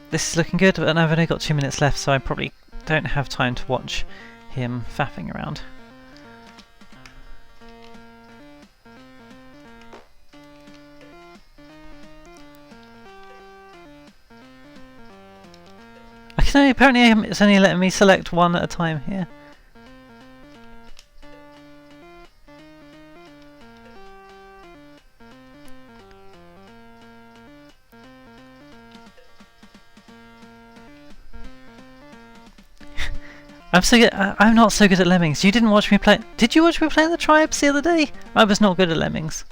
This is looking good, and I've only got 2 minutes left, so I probably don't have time to watch him faffing around. I can only, apparently it's only letting me select one at a time here. I'm not so good at Lemmings. You didn't watch me play. Did you watch me play the Tribes the other day? I was not good at Lemmings.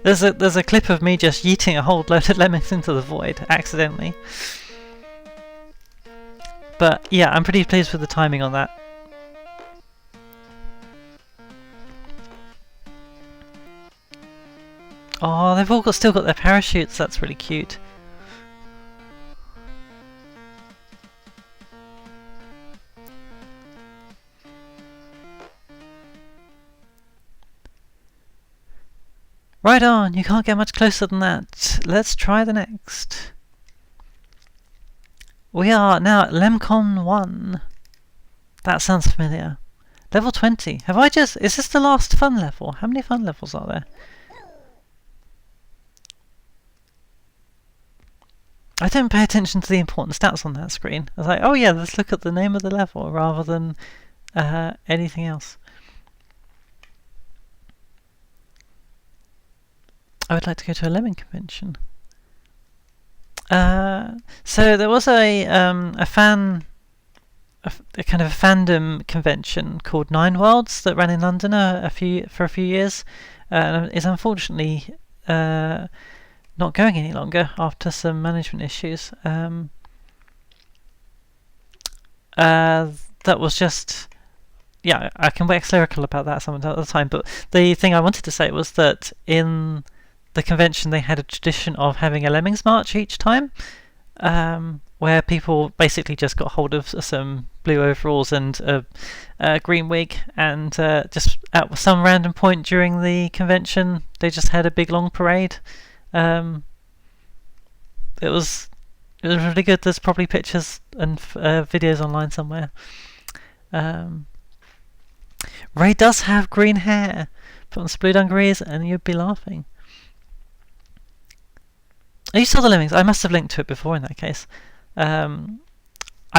There's a clip of me just yeeting a whole load of Lemmings into the void accidentally. But yeah, I'm pretty pleased with the timing on that. Oh, they've all still got their parachutes. That's really cute. Right on, you can't get much closer than that. Let's try the next. We are now at Lemcon 1. That sounds familiar. Level 20. Have I just... Is this the last fun level? How many fun levels are there? I don't pay attention to the important stats on that screen. I was like, oh yeah, let's look at the name of the level rather than anything else. I would like to go to a Lemming convention. So there was a kind of a fandom convention called Nine Worlds that ran in London for a few years, and is unfortunately not going any longer after some management issues. That was just... Yeah, I can wax lyrical about that some other time, but the thing I wanted to say was that in the convention they had a tradition of having a Lemmings march each time, where people basically just got hold of some blue overalls and a green wig, and just at some random point during the convention they just had a big long parade. It was really good. There's probably pictures and videos online somewhere. Ray does have green hair. Put on some blue dungarees and you'd be laughing. You saw the Lemmings. I must have linked to it before in that case. I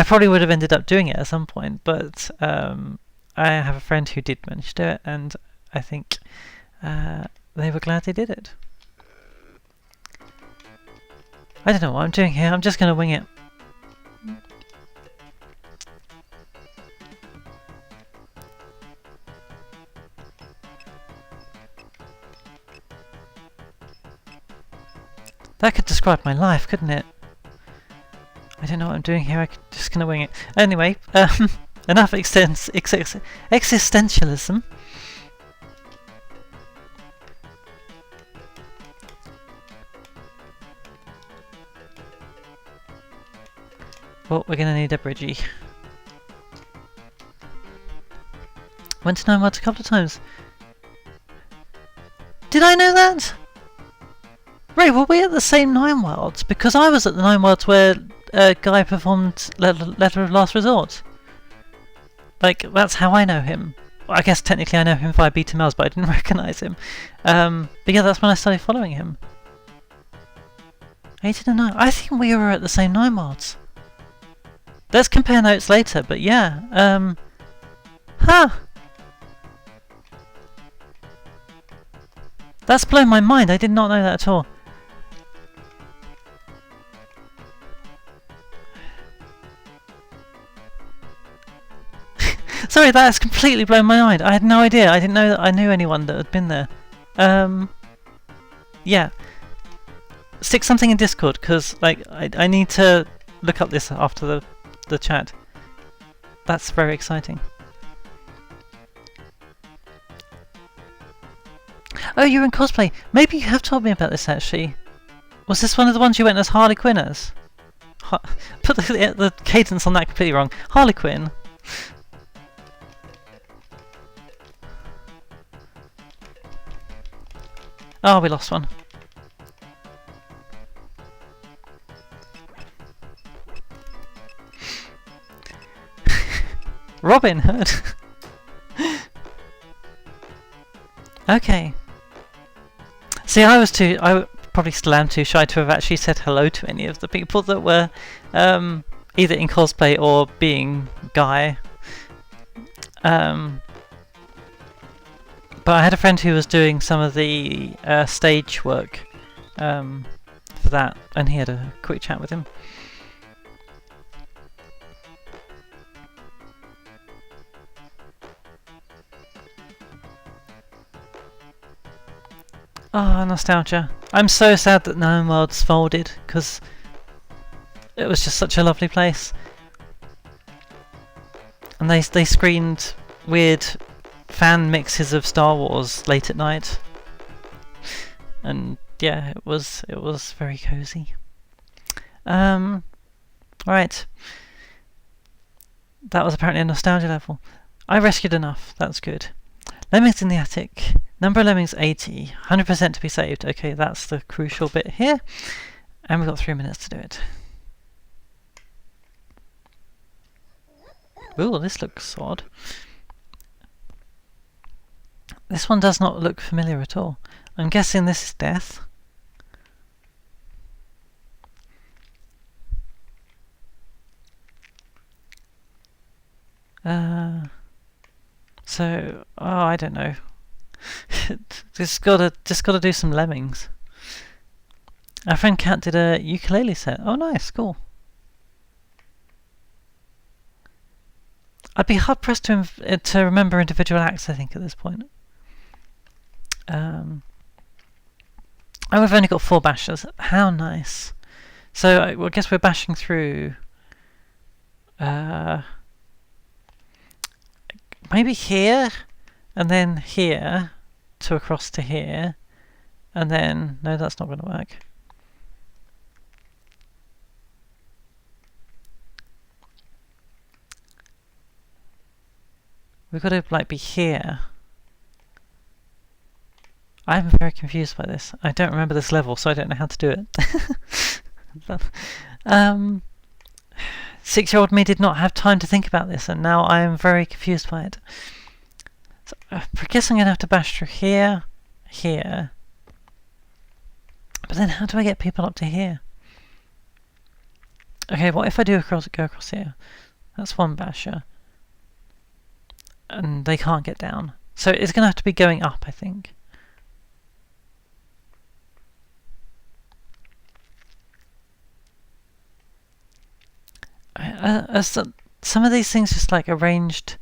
probably would have ended up doing it at some point, but I have a friend who did manage to do it, and I think they were glad they did it. I don't know what I'm doing here. I'm just going to wing it. That could describe my life, couldn't it? I don't know what I'm doing here. I'm just going to wing it. Anyway, enough existentialism. Well, we're going to need a bridgie. Went to 9 Worlds a couple of times. Did I know that? Ray, were we at the same 9 Worlds? Because I was at the 9 Worlds where a guy performed Letter of Last Resort. Like, that's how I know him. Well, I guess technically I know him via Beta Mails, but I didn't recognise him. But yeah, that's when I started following him. 18 and 9. I think we were at the same 9 Worlds. Let's compare notes later, but yeah. Huh. That's blown my mind. I did not know that at all. Sorry, that has completely blown my mind. I had no idea. I didn't know that I knew anyone that had been there. Yeah. Stick something in Discord, because like I need to look up this after the chat. That's very exciting. Oh, you're in cosplay. Maybe you have told me about this actually. Was this one of the ones you went as Harley Quinn as? Put the cadence on that completely wrong. Harley Quinn. Oh, we lost one. Robin Hood. Okay. See, I probably still am too shy to have actually said hello to any of the people that were either in cosplay or being Guy. But I had a friend who was doing some of the stage work for that, and he had a quick chat with him. Oh, nostalgia. I'm so sad that 9 Worlds folded, because it was just such a lovely place. And they screened weird fan mixes of Star Wars late at night. And yeah, it was very cozy. Right. That was apparently a nostalgia level. I rescued enough, that's good. Lemmings in the attic. Number of Lemmings 80. 100% to be saved. Okay, that's the crucial bit here. And we've got 3 minutes to do it. Ooh, this looks odd. This one does not look familiar at all. I'm guessing this is death. So, oh, I don't know. just gotta do some Lemmings. Our friend Kat did a ukulele set. Oh, nice, cool. I'd be hard pressed to remember individual acts, I think, at this point. Oh, we've only got 4 bashers. How nice. So I guess we're bashing through. Maybe here, and then here, to across to here, and then no, that's not going to work. We've got to like be here. I'm very confused by this. I don't remember this level, so I don't know how to do it. 6-year-old me did not have time to think about this, and now I am very confused by it. So I guess I'm going to have to bash through here, here. But then how do I get people up to here? Okay, what if I do go across here? That's one basher. And they can't get down. So it's going to have to be going up, I think. Some of these things just like arranged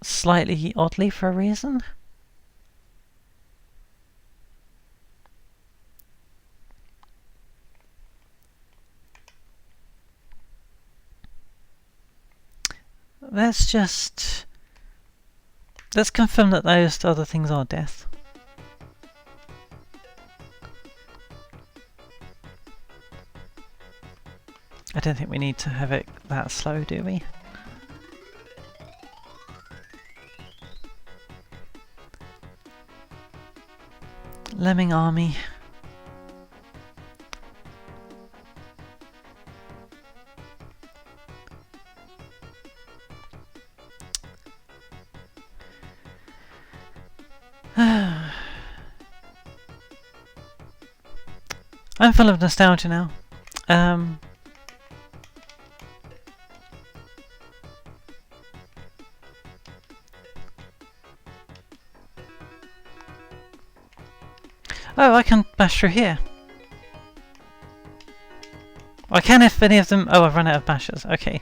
slightly oddly for a reason. Let's confirm that those other things are death. I don't think we need to have it that slow, do we? Lemming army. I'm full of nostalgia now. Oh, I can bash through here. I can if any of them... Oh, I've run out of bashers. Okay.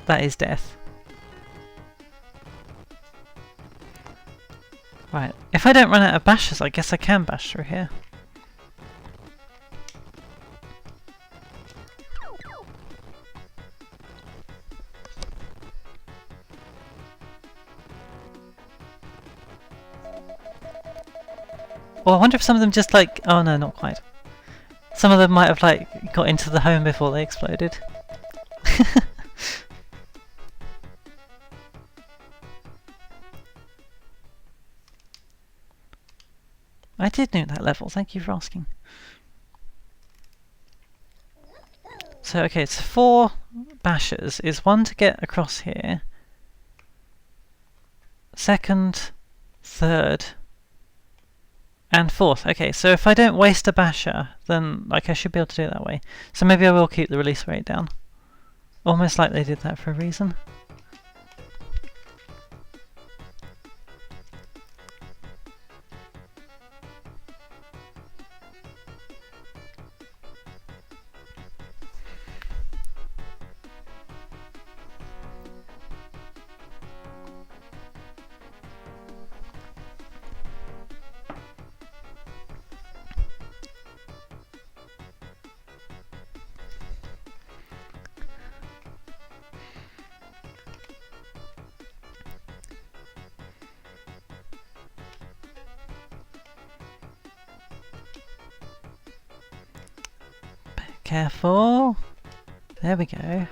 That is death. Right. If I don't run out of bashers, I guess I can bash through here. Well, I wonder if some of them just like... Oh no, not quite. Some of them might have like got into the home before they exploded. I did nuke that level, thank you for asking. So okay, it's 4 bashers. Is 1 to get across here. 2nd, 3rd, and 4th. Okay, so if I don't waste a basher, then like I should be able to do it that way. So maybe I will keep the release rate down. Almost like they did that for a reason. Careful. There we go.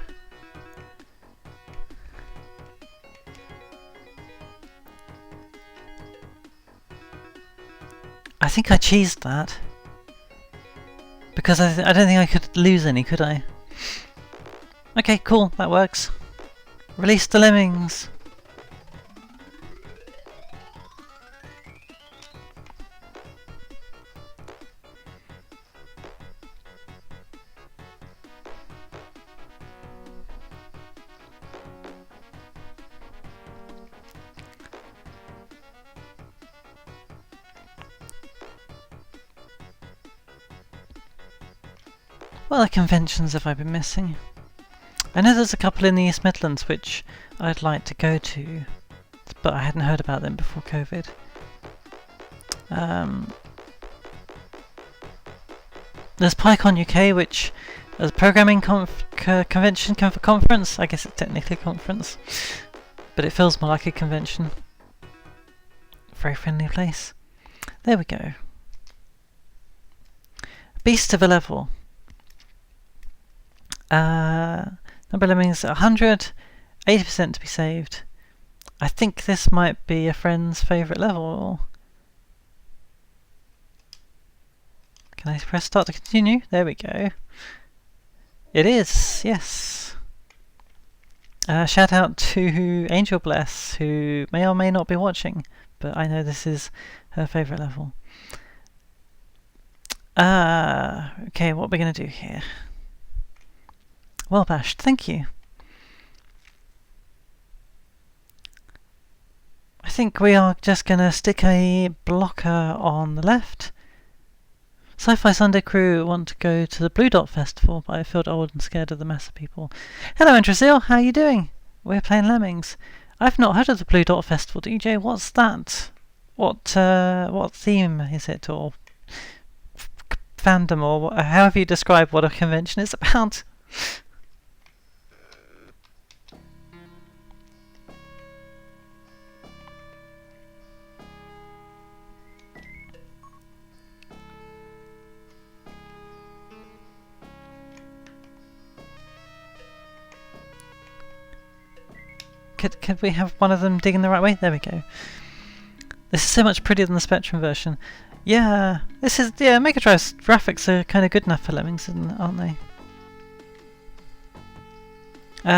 I think I cheesed that. Because I don't think I could lose any, could I? Okay, cool, that works. Release the lemmings! What other conventions have I been missing? I know there's a couple in the East Midlands which I'd like to go to, but I hadn't heard about them before COVID. There's PyCon UK, which is a programming convention conference. I guess it's technically a conference, but it feels more like a convention. Very friendly place. There we go. Beast of a level. Number of lemmings 100, 80% to be saved. I think this might be a friend's favourite level. Can I press start to continue? There we go. It is, yes. Shout out to Angel Bless, who may or may not be watching, but I know this is her favourite level. Okay, what are we going to do here? Well bashed, thank you. I think we are just going to stick a blocker on the left. Sci-Fi Sunday crew want to go to the Blue Dot Festival, but I felt old and scared of the mass of people. Hello, Intrasil, how are you doing? We're playing Lemmings. I've not heard of the Blue Dot Festival, DJ. What's that? What theme is it, or fandom, or however you describe what a convention is about? Could we have one of them digging the right way? There we go. This is so much prettier than the Spectrum version. Yeah, Megadrive's graphics are kind of good enough for Lemmings, aren't they?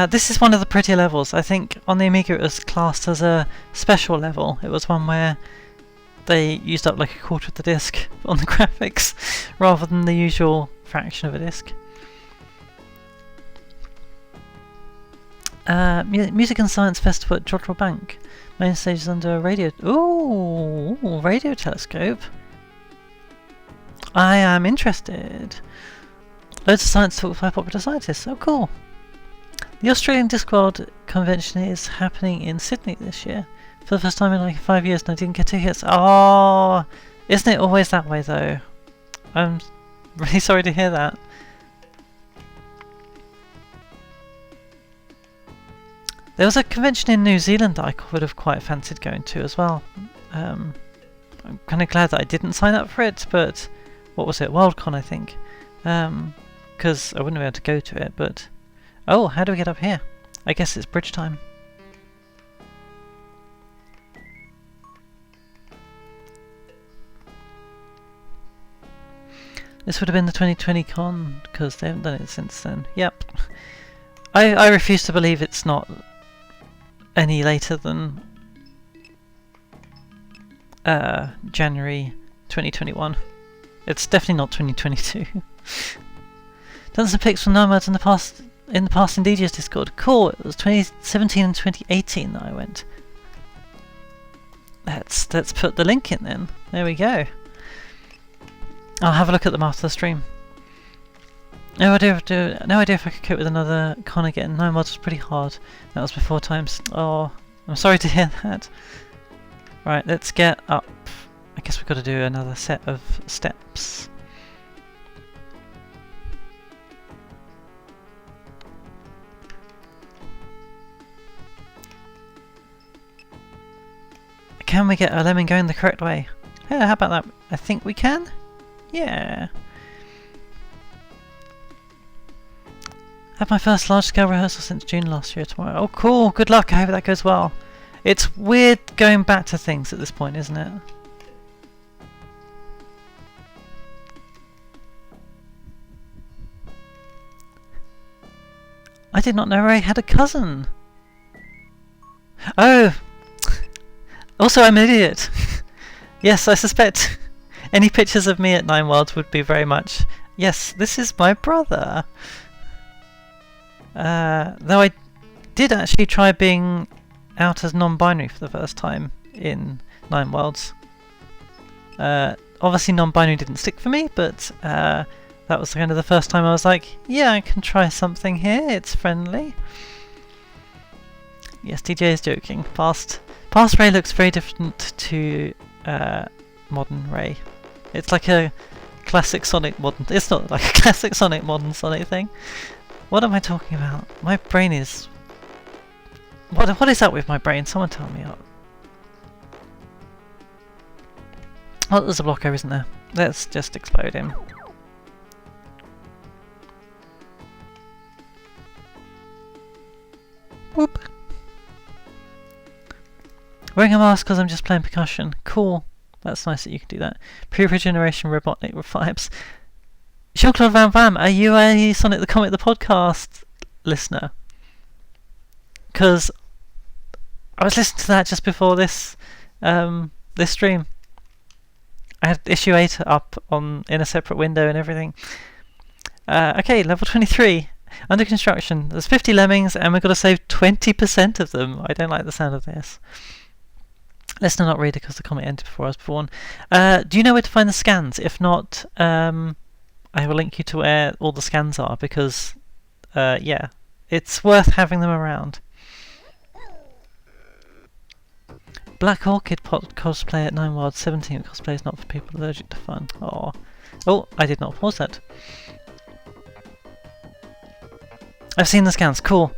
This is one of the prettier levels. I think on the Amiga it was classed as a special level. It was one where they used up like a quarter of the disc on the graphics, rather than the usual fraction of a disc. Music and Science Festival at Jodrell Bank. Main stage is under a radio... Ooh, radio telescope. I am interested. Loads of science talk by popular scientists. Oh, cool. The Australian Discworld Convention is happening in Sydney this year. For the first time in like 5 years, and I didn't get tickets. Oh, isn't it always that way though? I'm really sorry to hear that. There was a convention in New Zealand that I would have quite fancied going to as well. I'm kind of glad that I didn't sign up for it, but what was it? Worldcon, I think. Because I wouldn't be able to go to it, but... Oh, how do we get up here? I guess it's bridge time. This would have been the 2020 con, because they haven't done it since then. Yep. I refuse to believe it's not any later than January 2021. It's definitely not 2022. Done some pics from nomads in the past in DJ's Discord. Cool. It was 2017 and 2018 that I went. Let's put the link in then. There we go. I'll have a look at them after the stream. No idea if I could cope with another con again. 9 mods was pretty hard. That was before times. Oh, I'm sorry to hear that. Right, let's get up. I guess we've got to do another set of steps. Can we get a lemming going the correct way? Yeah, how about that? I think we can? Yeah. Had my first large-scale rehearsal since June last year tomorrow. Oh, cool. Good luck. I hope that goes well. It's weird going back to things at this point, isn't it? I did not know Ray had a cousin. Oh. Also, I'm an idiot. Yes, I suspect any pictures of me at 9 Worlds would be very much, yes, this is my brother. Though I did actually try being out as non-binary for the first time in 9 Worlds. Obviously non-binary didn't stick for me, but that was kind of the first time I was like, yeah, I can try something here, it's friendly. Yes, DJ is joking. Past Ray looks very different to modern Ray. It's like a classic Sonic modern... It's not like a classic Sonic modern Sonic thing. What am I talking about? My brain is... What is up with my brain? Someone tell me up. Oh, there's a blocker, isn't there? Let's just explode him. Whoop. Wearing a mask because I'm just playing percussion. Cool. That's nice that you can do that. Pre-regeneration Robotnik vibes. Jean-Claude Van Vam, are you a Sonic the Comic the podcast listener? Because I was listening to that just before this this stream. I had issue 8 up in a separate window and everything. Okay, level 23. Under construction. There's 50 lemmings and we've got to save 20% of them. I don't like the sound of this. Let's not read it because the comment ended before I was born. Do you know where to find the scans? If not, I will link you to where all the scans are because, yeah, it's worth having them around. Black Orchid pot cosplay at 9 Wild 17. Cosplay is not for people allergic to fun. Oh, I did not pause that. I've seen the scans. Cool.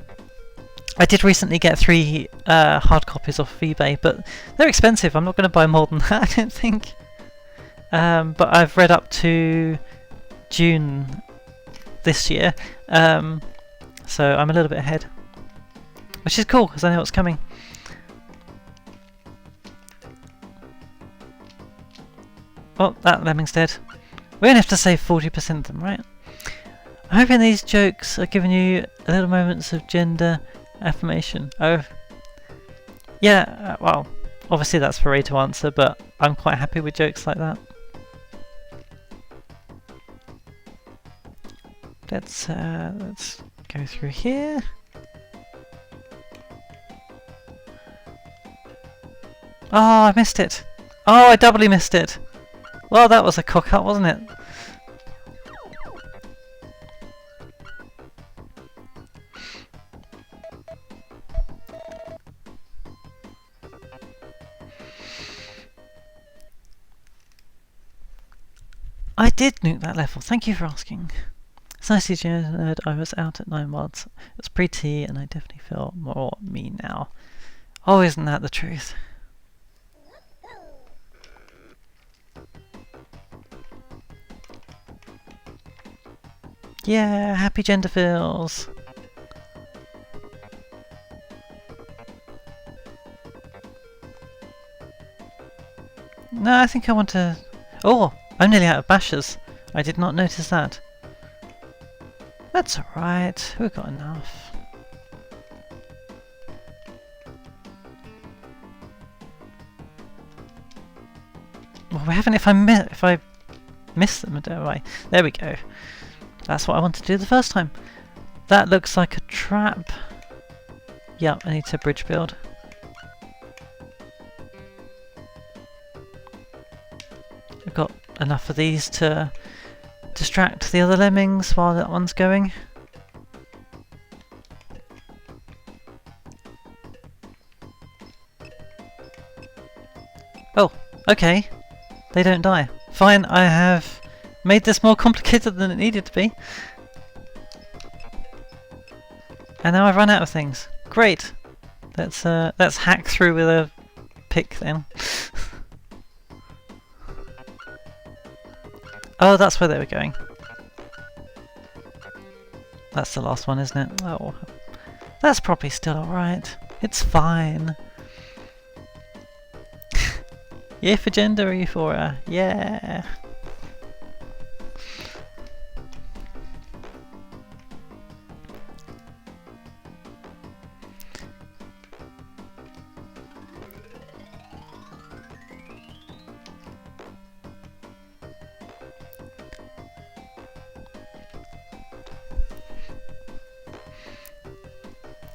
I did recently get 3 hard copies off of eBay, but they're expensive. I'm not going to buy more than that, I don't think. But I've read up to June this year, so I'm a little bit ahead. Which is cool, because I know what's coming. Oh, that Lemming's dead. We only have to save 40% of them, right? I'm hoping these jokes are giving you a little moments of gender affirmation. Oh. Yeah, well, obviously that's for Ray to answer, but I'm quite happy with jokes like that. Let's go through here. Oh, I missed it. Oh, I doubly missed it. Well, that was a cock-up, wasn't it? I did nuke that level, thank you for asking. It's nice to see you, nerd. I was out at 9 Wilds. It's pretty, and I definitely feel more me now. Oh, isn't that the truth? Yeah, happy gender feels. No, I think I want to... Oh, I'm nearly out of bashers. I did not notice that. That's alright, we've got enough. Well, we haven't if I miss them, don't I? There we go. That's what I wanted to do the first time. That looks like a trap. Yep, I need to bridge build. I've got enough of these to distract the other lemmings while that one's going. Oh, okay. They don't die. Fine, I have made this more complicated than it needed to be. And now I've run out of things. Great. Let's hack through with a pick then. Oh, that's where they were going. That's the last one, isn't it? Oh, that's probably still alright. It's fine. Yeah for gender, euphoria. Yeah.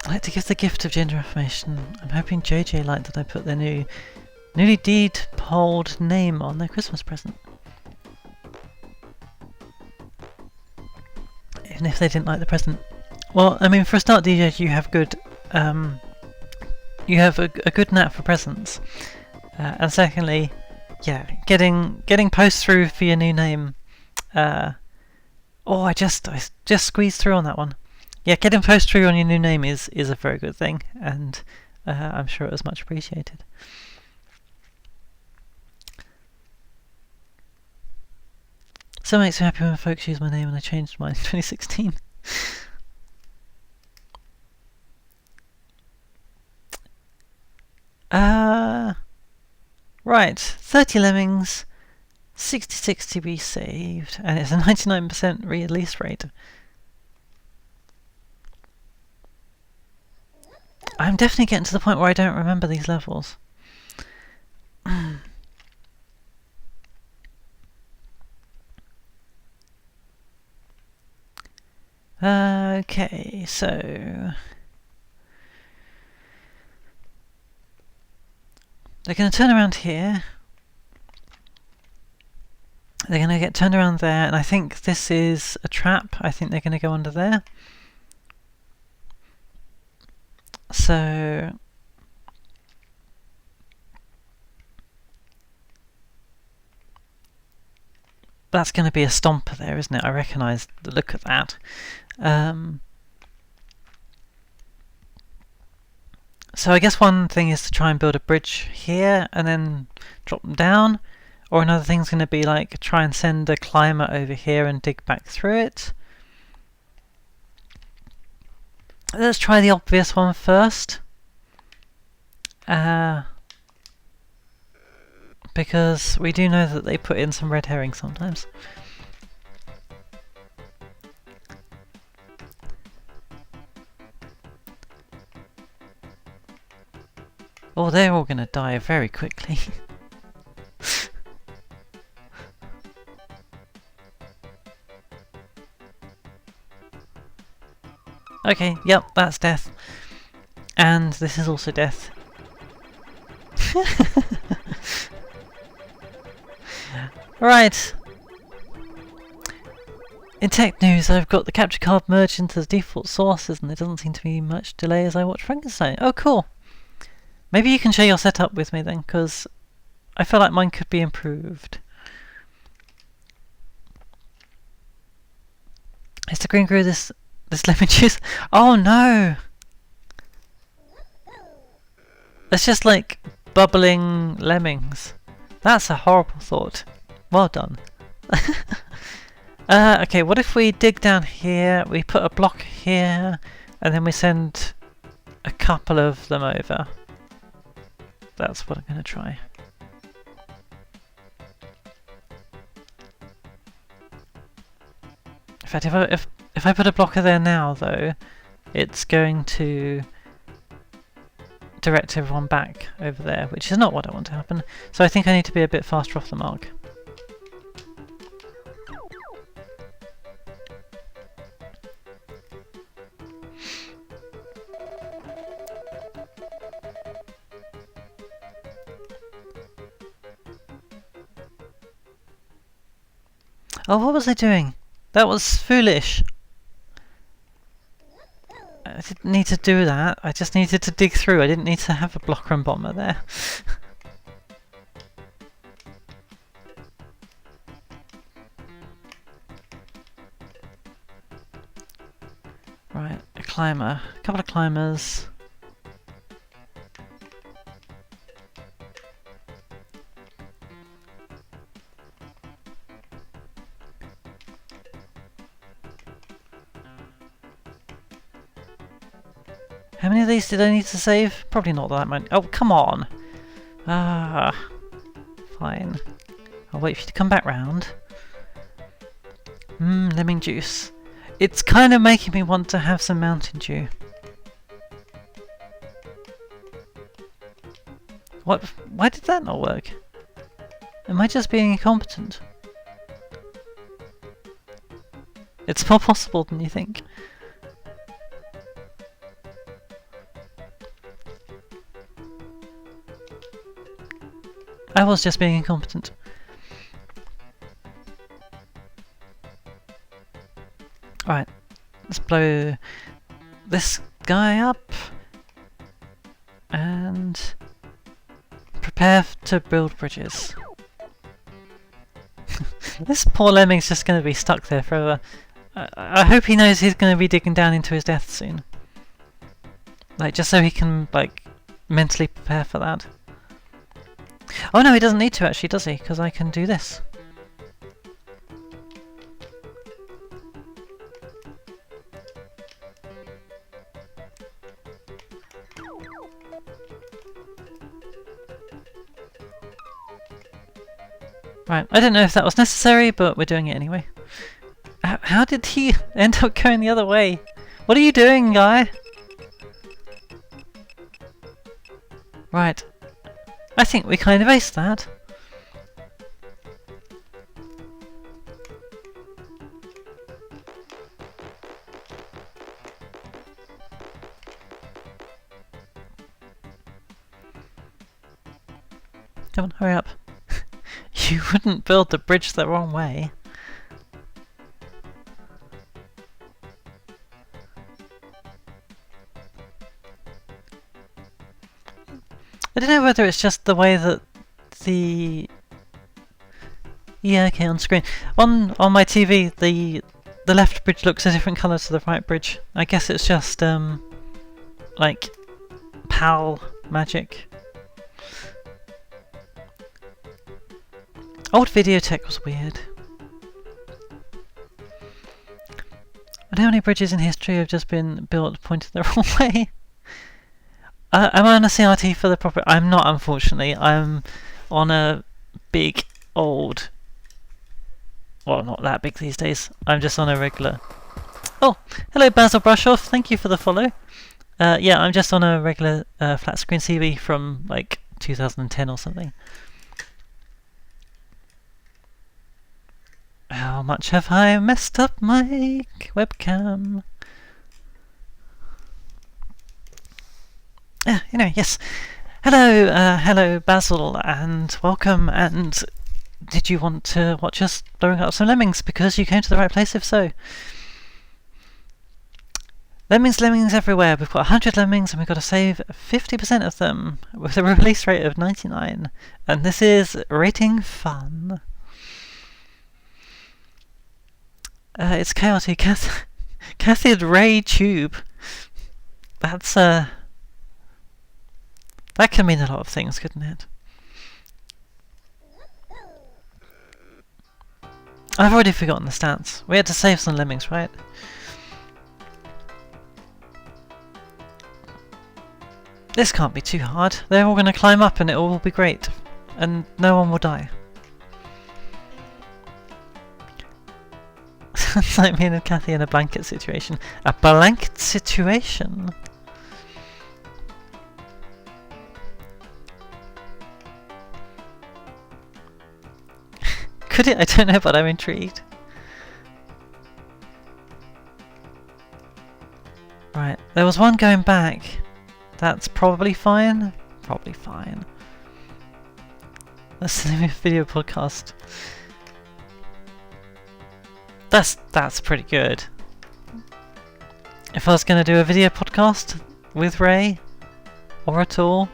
I'd like to give the gift of gender affirmation. I'm hoping JJ liked that I put their newly deed-polled name on their Christmas present. Even if they didn't like the present. Well, I mean, for a start, DJ, you have good, you have a good knack for presents. And secondly, yeah, getting posts through for your new name. Oh, I just squeezed through on that one. Yeah, getting posts through on your new name is a very good thing, and I'm sure it was much appreciated. So it makes me happy when folks use my name, and I changed mine in 2016. Right, 30 lemmings, 66 to be saved, and it's a 99% release rate. I'm definitely getting to the point where I don't remember these levels. Okay, so They're going to turn around here. They're going to get turned around there, and I think this is a trap. I think they're going to go under there. So that's going to be a stomper there, isn't it? I recognise the look of that. So I guess one thing is to try and build a bridge here and then drop them down. Or another thing's going to be like try and send a climber over here and dig back through it. Let's try the obvious one first. Because we do know that they put in some red herring sometimes. Oh, they're all going to die very quickly. Okay, yep, that's death. And this is also death. Right. In tech news, I've got the capture card merged into the default sources and there doesn't seem to be much delay as I watch Frankenstein. Oh, cool. Maybe you can share your setup with me then, because I feel like mine could be improved. Is the green grew this lemon juice? Oh no! It's just like bubbling lemmings. That's a horrible thought. Well done. Okay, what if we dig down here, we put a block here, and then we send a couple of them over? That's what I'm going to try. In fact, if I put a blocker there now, though, it's going to direct everyone back over there, which is not what I want to happen. So I think I need to be a bit faster off the mark. Oh, what was I doing? That was foolish. I didn't need to do that. I just needed to dig through. I didn't need to have a blocker and bomber there. Right, a climber. A couple of climbers. How many of these did I need to save? Probably not that many. Oh, come on! Ah, fine. I'll wait for you to come back round. Lemon juice. It's kind of making me want to have some Mountain Dew. What? Why did that not work? Am I just being incompetent? It's more possible than you think. I was just being incompetent. Alright, let's blow this guy up and prepare to build bridges. This poor lemming's just going to be stuck there forever. I hope he knows he's going to be digging down into his death soon. Like, just so he can, like, mentally prepare for that. Oh no, he doesn't need to actually, does he? Because I can do this. Right, I don't know if that was necessary, but we're doing it anyway. How did he end up going the other way? What are you doing, guy? Right. I think we kind of aced that. Come on, hurry up. You wouldn't build the bridge the wrong way. I don't know whether it's just the way that the... Yeah, okay, on screen. On my TV, the left bridge looks a different colour to the right bridge. I guess it's just, like, PAL magic. Old Videotech was weird. And how many bridges in history have just been built pointed the wrong way? Am I on a CRT for the proper... I'm not, unfortunately. I'm on a big, old... Well, not that big these days. I'm just on a regular... Oh, hello Basil Brushoff. Thank you for the follow. Yeah, I'm just on a regular flat screen TV from, like, 2010 or something. How much have I messed up my webcam? Anyway, yes. Hello, hello Basil, and welcome, and did you want to watch us blowing up some lemmings? Because you came to the right place, if so. Lemmings everywhere. We've got 100 lemmings and we've got to save 50% of them with a release rate of 99. And this is rating fun. It's chaotic. Cathode ray tube. That's that can mean a lot of things, couldn't it? I've already forgotten the stats. We had to save some lemmings, right? This can't be too hard. They're all going to climb up and it will be great. And no one will die. It's like me and Kathy in a blanket situation. A blanket situation? Could it? I don't know, but I'm intrigued. Right, there was one going back. That's probably fine. Probably fine. That's the name of the video podcast. That's pretty good. If I was going to do a video podcast with Ray, or at all.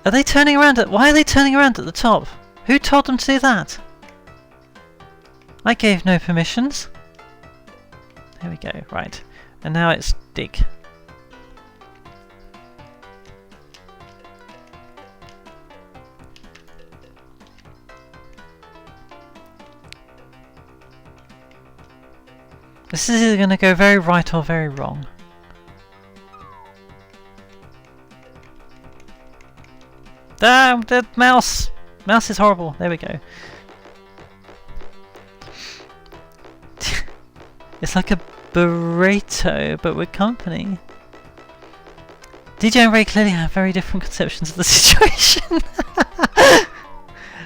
Are they turning around at... Why are they turning around at the top? Who told them to do that? I gave no permissions. There we go, right. And now it's dig. This is either going to go very right or very wrong. Damn, the mouse! Mouse is horrible. There we go. It's like a burrito, but with company. DJ and Ray clearly have very different conceptions of the situation.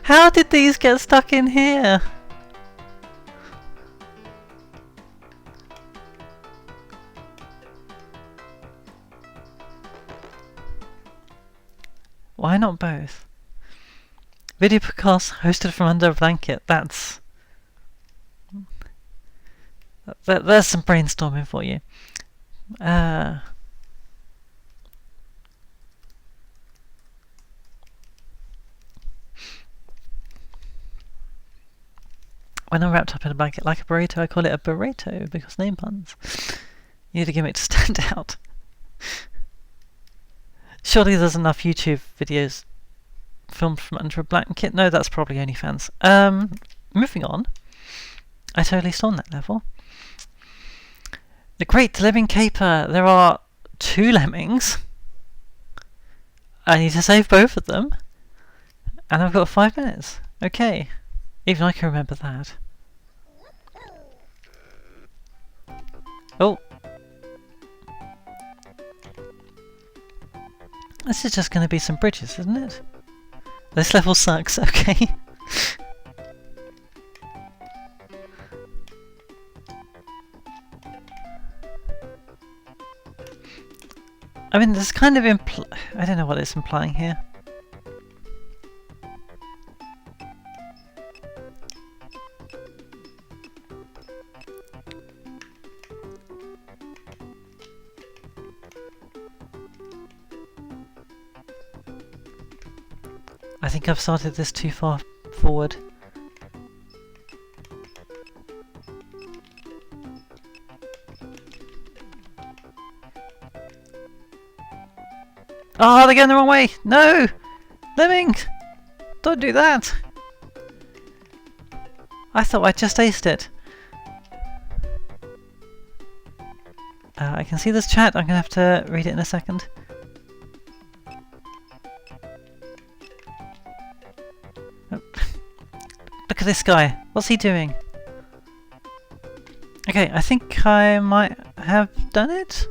How did these get stuck in here? Why not both? Video podcast hosted from under a blanket. That's some brainstorming for you. When I'm wrapped up in a blanket like a burrito, I call it a burrito because name puns. You need a gimmick to stand out. Surely there's enough YouTube videos filmed from under a blanket. No, that's probably OnlyFans. Moving on. I totally stormed that level. The Great Living Caper. There are 2 lemmings. I need to save both of them. And I've got 5 minutes. Okay. Even I can remember that. Oh. This is just going to be some bridges, isn't it? This level sucks, okay. I mean, there's kind of I don't know what it's implying here. I think I've started this too far forward. Oh, they're going the wrong way! No! Lemmings! Don't do that! I thought I just aced it. I can see this chat, I'm gonna have to read it in a second. Oh. Look at this guy, what's he doing? Okay, I think I might have done it.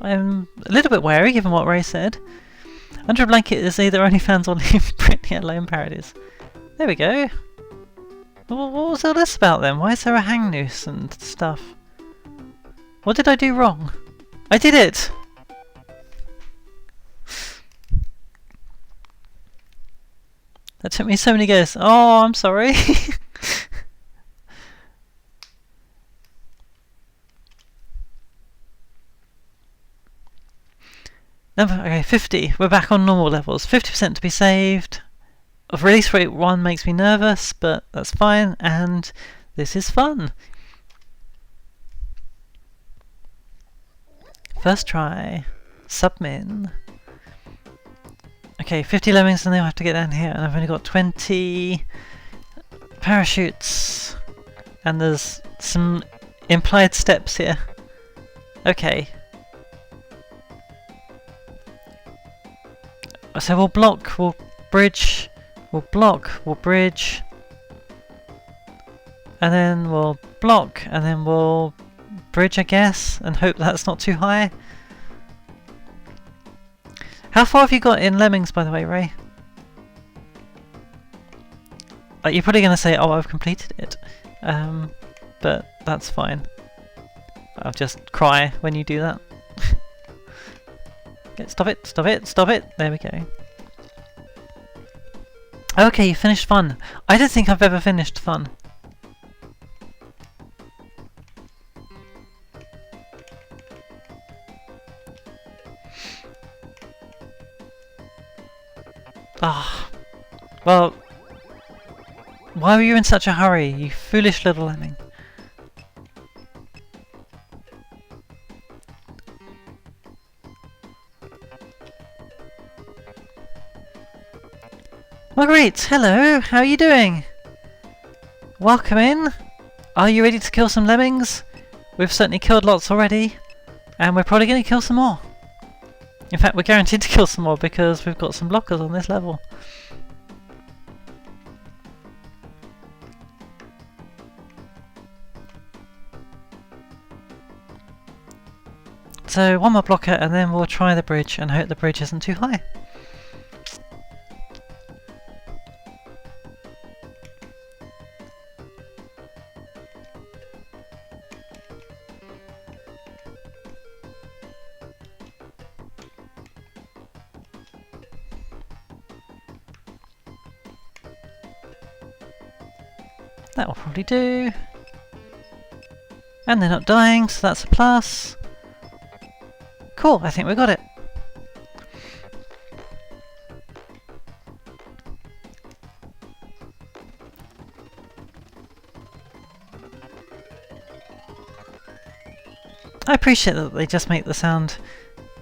I'm a little bit wary given what Ray said. Under a Blanket is either OnlyFans or Leave Britney Alone parodies. There we go. What was all this about then? Why is there a hang noose and stuff? What did I do wrong? I did it! That took me so many goes. Oh, I'm sorry. Okay, 50. We're back on normal levels. 50% to be saved. Of release rate 1 makes me nervous, but that's fine, and this is fun. First try. Submin. Okay, 50 lemmings and then I have to get down here, and I've only got 20 parachutes. And there's some implied steps here. Okay. So we'll block, we'll bridge, we'll block, we'll bridge, and then we'll block, and then we'll bridge, I guess, and hope that's not too high. How far have you got in Lemmings, by the way, Ray? You're probably going to say, oh, I've completed it, but that's fine. I'll just cry when you do that. Stop it, stop it, stop it! There we go. Okay, you finished fun. I don't think I've ever finished fun. Ah. Well, why were you in such a hurry, you foolish little lemming? Marguerite, hello, how are you doing? Welcome in. Are you ready to kill some lemmings? We've certainly killed lots already, and we're probably going to kill some more. In fact, we're guaranteed to kill some more because we've got some blockers on this level. So one more blocker and then we'll try the bridge and hope the bridge isn't too high. That will probably do. And they're not dying, so that's a plus. Cool, I think we got it. I appreciate that they just make the sound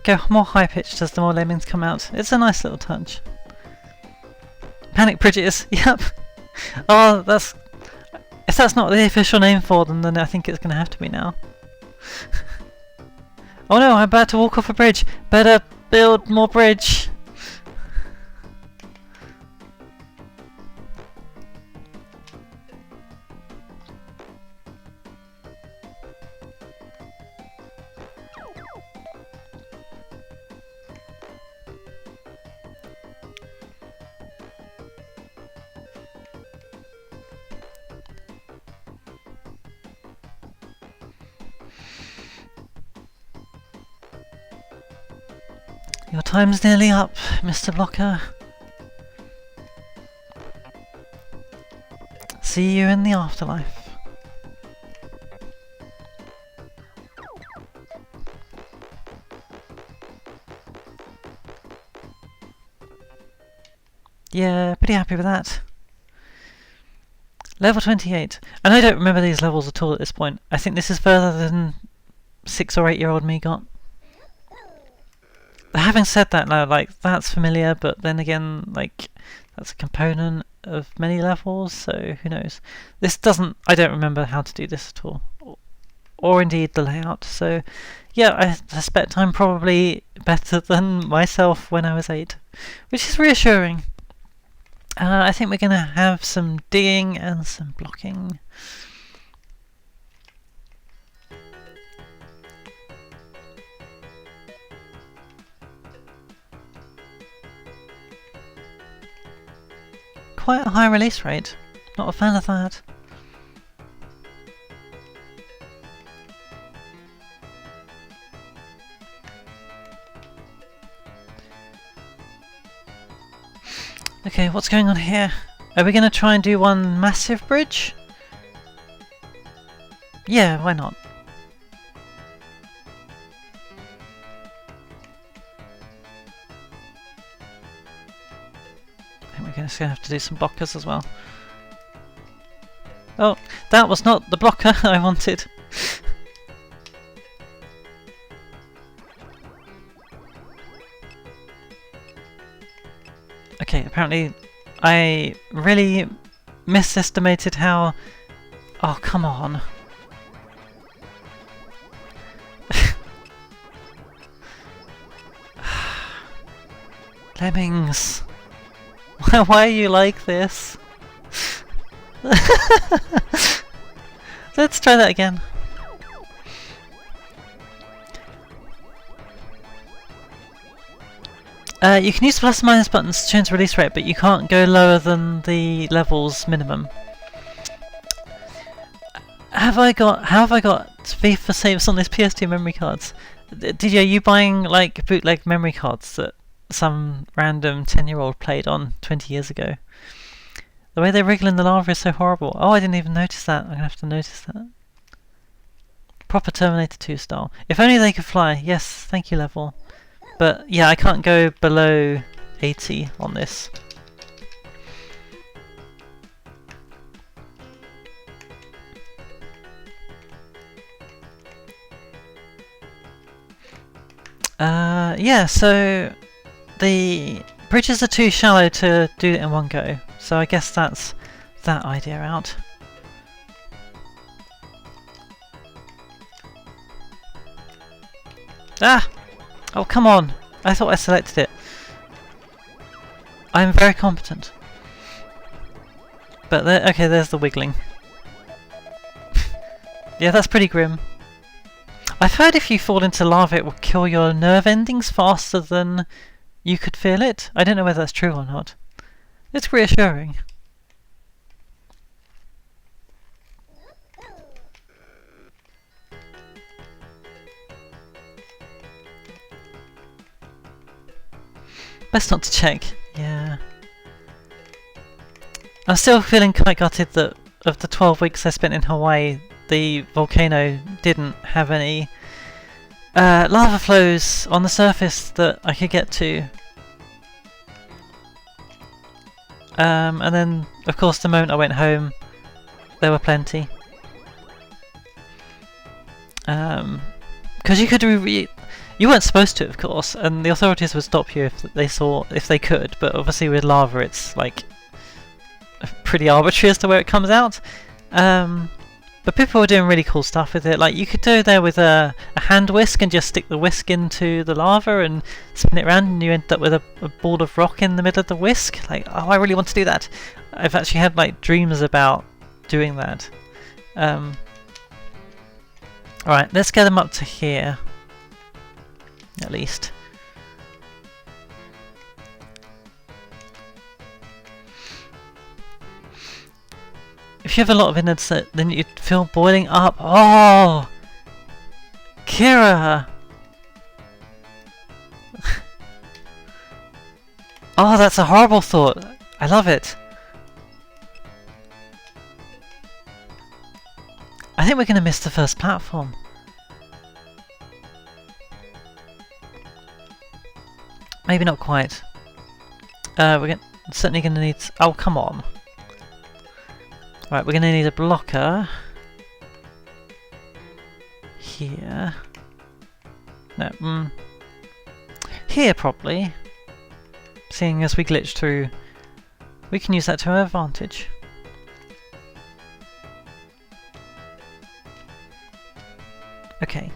go more high pitched as the more lemmings come out. It's a nice little touch. Panic Bridges, yep. Oh, that's... If that's not the official name for them, then I think it's going to have to be now. Oh no, I'm about to walk off a bridge. Better build more bridge. Your time's nearly up, Mr. Blocker. See you in the afterlife. Yeah, pretty happy with that. Level 28. And I don't remember these levels at all at this point. I think this is further than 6 or 8 year old me got. Having said that now, like, that's familiar, but then again, like, that's a component of many levels, so who knows. This doesn't... I don't remember how to do this at all. Or indeed the layout, so yeah, I suspect I'm probably better than myself when I was 8. Which is reassuring. I think we're going to have some digging and some blocking. Quite a high release rate. Not a fan of that. Okay, what's going on here? Are we going to try and do one massive bridge? Yeah, why not? I think we're just going to have to do some blockers as well. Oh, that was not the blocker I wanted. Okay, apparently I really misestimated how... Oh, come on. Lemmings. Why are you like this? Let's try that again. You can use plus and minus buttons to change the release rate, but you can't go lower than the level's minimum. How have I got FIFA saves on this PS2 memory cards? Are you buying like bootleg memory cards that some random 10-year-old played on 20 years ago? The way they wriggle in the lava is so horrible. Oh, I didn't even notice that. I'm gonna have to notice that. Proper Terminator 2 style. If only they could fly. Yes, thank you, level. But yeah, I can't go below 80 on this. Yeah, so the bridges are too shallow to do it in one go. So I guess that's that idea out. Ah! Oh, come on! I thought I selected it. I'm very competent. But there, okay, there's the wiggling. Yeah, that's pretty grim. I've heard if you fall into lava it will kill your nerve endings faster than you could feel it. I don't know whether that's true or not. It's reassuring. Best not to check. Yeah. I'm still feeling quite gutted that of the 12 weeks I spent in Hawaii, the volcano didn't have any lava flows on the surface that I could get to. And then, of course, the moment I went home, there were plenty. Because you could you weren't supposed to, of course, and the authorities would stop you if they could. But obviously, with lava, it's like pretty arbitrary as to where it comes out. But people were doing really cool stuff with it. Like you could do there with a hand whisk and just stick the whisk into the lava and spin it around, and you end up with a ball of rock in the middle of the whisk. Like, oh, I really want to do that. I've actually had like dreams about doing that. Alright, let's get them up to here. At least. If you have a lot of innards, then you'd feel boiling up. Oh! Kira! Oh, that's a horrible thought. I love it. I think we're going to miss the first platform. Maybe not quite. We're certainly going to need... Oh, come on. Right, we're going to need a blocker. Here. No, here probably. Seeing as we glitch through, we can use that to our advantage. Okay.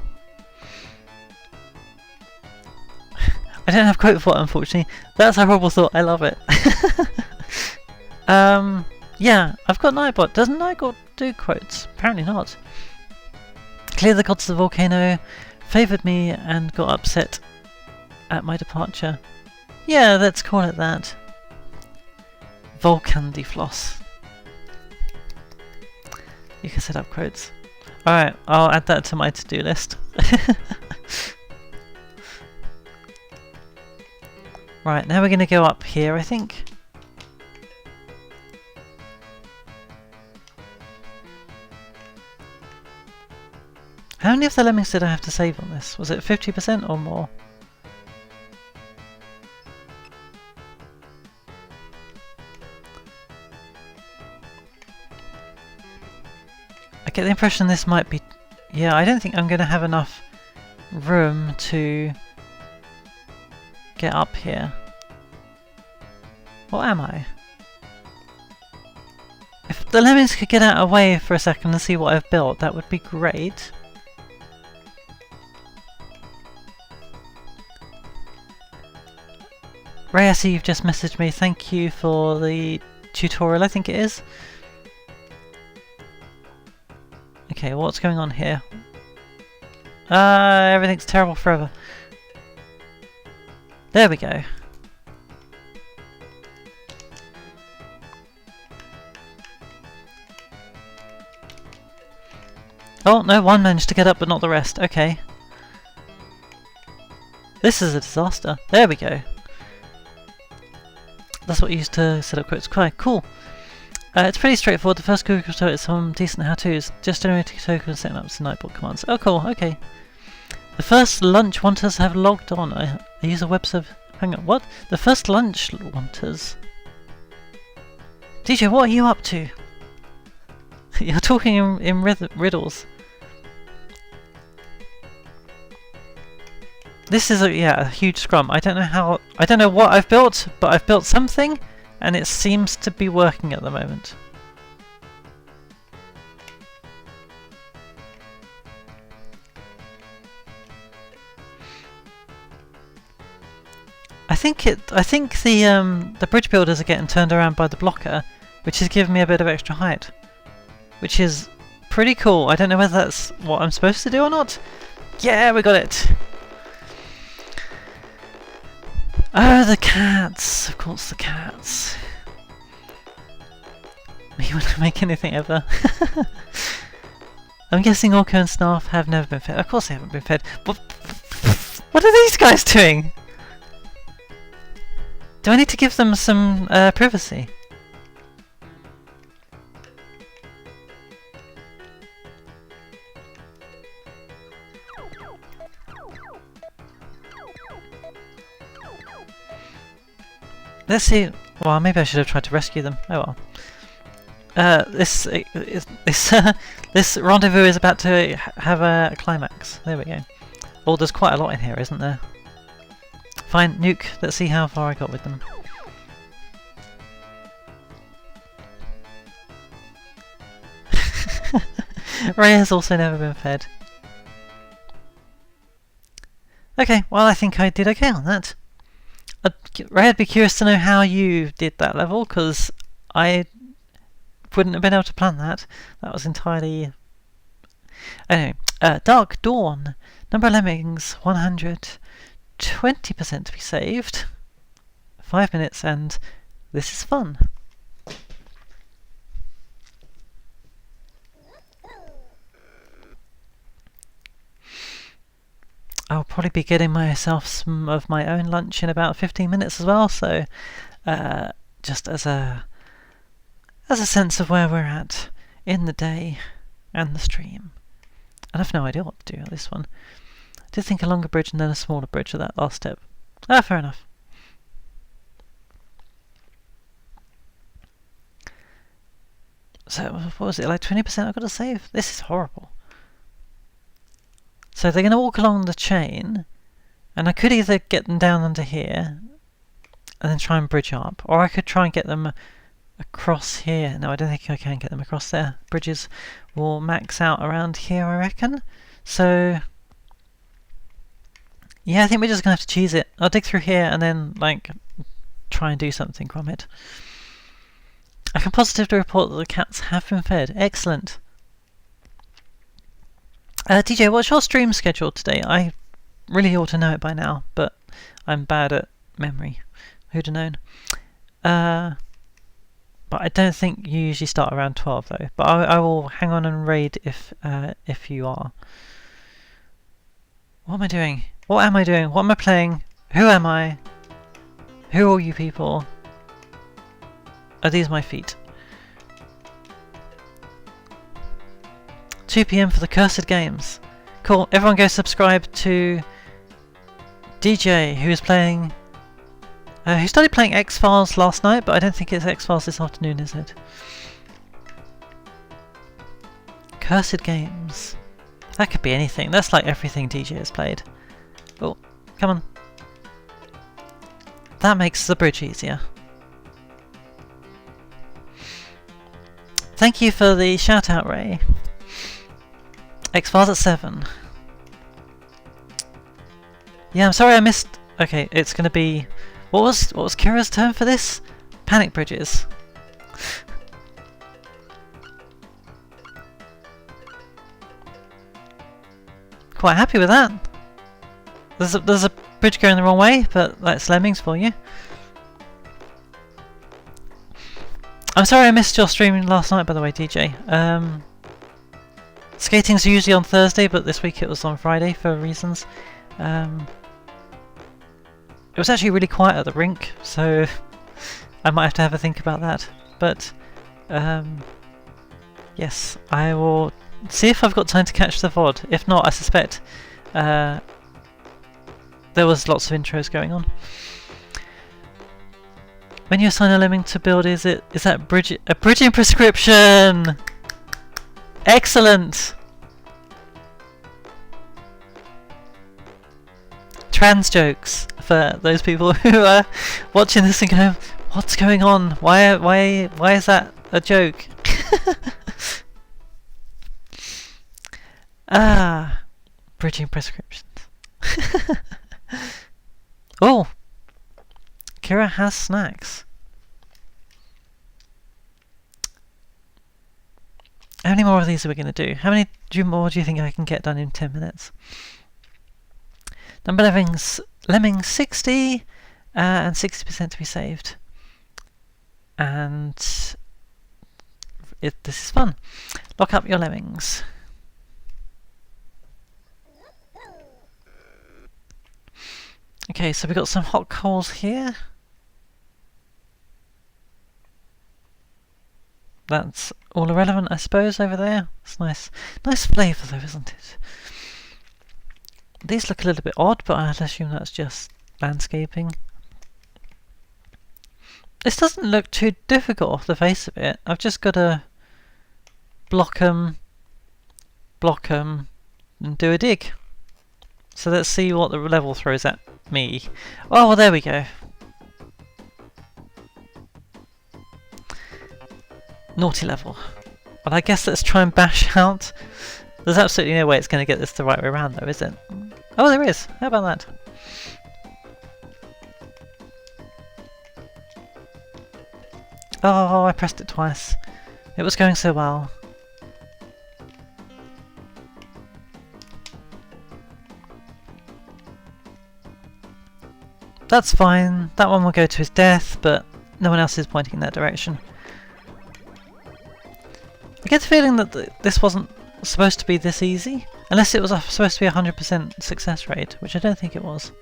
I don't have quote for it, unfortunately. That's a horrible thought. I love it. Yeah, I've got Nightbot. Doesn't Nightbot do quotes? Apparently not. Clear the gods of the volcano, favoured me and got upset at my departure. Yeah, let's call it that. Volcan defloss. You can set up quotes. Alright, I'll add that to my to-do list. Right, now we're going to go up here, I think. How many of the lemmings did I have to save on this? Was it 50% or more? I get the impression this might be... Yeah, I don't think I'm going to have enough room to get up here. What am I? If the lemmings could get out of the way for a second and see what I've built, that would be great. Ray, I see you've just messaged me. Thank you for the tutorial, I think it is. Okay, what's going on here? Everything's terrible forever. There we go. Oh, no, one managed to get up but not the rest. Okay. This is a disaster. There we go. That's what you used to set up quotes. Quite cool. It's pretty straightforward. The first Google tutorial is some decent how-tos. Just generating tokens and setting up some Nightbot commands. Oh, cool. Okay. The first lunch wanters have logged on. I use a web server. Hang on. What? The first lunch wanters? DJ, what are you up to? You're talking in riddles. This is a huge scrum. I don't know what I've built, but I've built something, and it seems to be working at the moment. I think the bridge builders are getting turned around by the blocker, which is giving me a bit of extra height, which is pretty cool. I don't know whether that's what I'm supposed to do or not. Yeah, we got it. Oh, the cats! Of course, the cats. You wouldn't make anything ever. I'm guessing Orko and Snarf have never been fed. Of course they haven't been fed. What are these guys doing? Do I need to give them some privacy? Let's see. Well, maybe I should have tried to rescue them. Oh well. This rendezvous is about to have a climax. There we go. Oh, there's quite a lot in here, isn't there? Fine, nuke. Let's see how far I got with them. Ray has also never been fed. Okay, well I think I did okay on that. Ray, I'd be curious to know how you did that level, because I wouldn't have been able to plan that. That was entirely... Anyway, Dark Dawn. Number of lemmings, 100. 20% to be saved. 5 minutes, and this is fun. I'll probably be getting myself some of my own lunch in about 15 minutes as well, so just as a sense of where we're at in the day and the stream. I have no idea what to do on this one. I did think a longer bridge and then a smaller bridge at that last step. Fair enough. So, what was it, like 20% I've got to save? This is horrible. So they're going to walk along the chain, and I could either get them down under here, and then try and bridge up, or I could try and get them across here. No, I don't think I can get them across there. Bridges will max out around here, I reckon. So, yeah, I think we're just going to have to cheese it. I'll dig through here and then, like, try and do something from it. I can positively report that the cats have been fed. Excellent. DJ, what's your stream schedule today? I really ought to know it by now, but I'm bad at memory. Who'd have known? But I don't think you usually start around 12 though. But I will hang on and raid if you are. What am I doing? What am I doing? What am I playing? Who am I? Who are you people? Are these my feet? 2 PM for the Cursed Games. Cool, everyone go subscribe to DJ, who is playing... who started playing X-Files last night, but I don't think it's X-Files this afternoon, is it? Cursed Games. That could be anything. That's like everything DJ has played. Oh, come on. That makes the bridge easier. Thank you for the shout out, Ray. X-Files at 7. Yeah, I'm sorry I missed... Okay, it's gonna be... What was Kira's term for this? Panic bridges. Quite happy with that. There's a bridge going the wrong way, but that's Lemmings for you. I'm sorry I missed your streaming last night, by the way, DJ. Skating's usually on Thursday, but this week it was on Friday for reasons. It was actually really quiet at the rink, so I might have to have a think about that. But yes, I will see if I've got time to catch the VOD. If not, I suspect there was lots of intros going on. When you assign a lemming to build, is that a bridging prescription? Excellent! Trans jokes for those people who are watching this and going, what's going on? Why is that a joke? Bridging prescriptions. Oh! Kira has snacks. How many more of these are we going to do? How many more do you think I can get done in 10 minutes? Number Lemmings 60 and 60% to be saved. And this is fun. Lock up your lemmings. Okay, so we've got some hot coals here. That's all irrelevant, I suppose, over there. It's nice. Nice flavour though, isn't it? These look a little bit odd, but I'd assume that's just landscaping. This doesn't look too difficult off the face of it. I've just got to block 'em, and do a dig. So let's see what the level throws at me. Oh, well, there we go. Naughty level. But I guess let's try and bash out. There's absolutely no way it's going to get this the right way around though, is it? Oh, there is. How about that? Oh, I pressed it twice. It was going so well. That's fine. That one will go to his death, but no one else is pointing in that direction. I get the feeling that this wasn't supposed to be this easy. Unless it was supposed to be 100% success rate, which I don't think it was.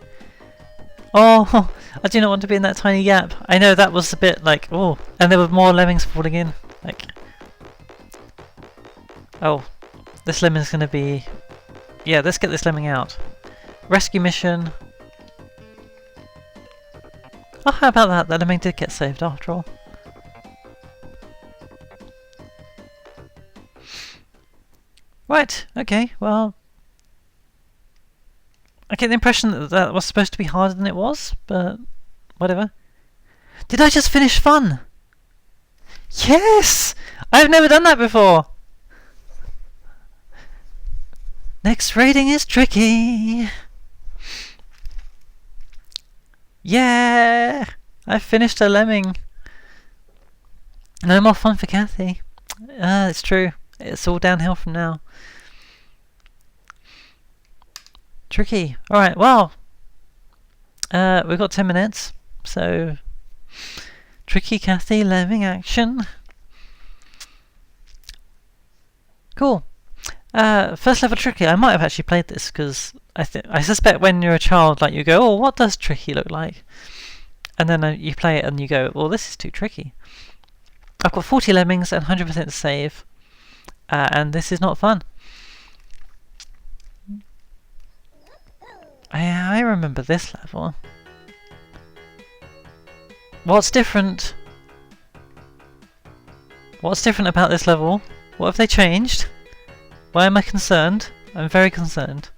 Oh, I do not want to be in that tiny gap. I know that was a bit like, oh, and there were more lemmings falling in. Like, oh, this lemming's gonna be, yeah, let's get this lemming out. Rescue mission. Oh, how about that? The lemming did get saved after all. Right, okay, well, I get the impression that that was supposed to be harder than it was, but whatever. Did I just finish fun? Yes! I've never done that before! Next rating is tricky! Yeah! I finished a lemming. No more fun for Kathy. It's true. It's all downhill from now. Tricky. Alright, well. We've got 10 minutes. So, tricky Kathy lemming action. Cool. First level tricky. I might have actually played this because I suspect when you're a child, like you go, oh, what does tricky look like? And then you play it and you go, well, this is too tricky. I've got 40 lemmings and 100% save, and this is not fun. I remember this level. What's different? What's different about this level? What have they changed? Why am I concerned? I'm very concerned.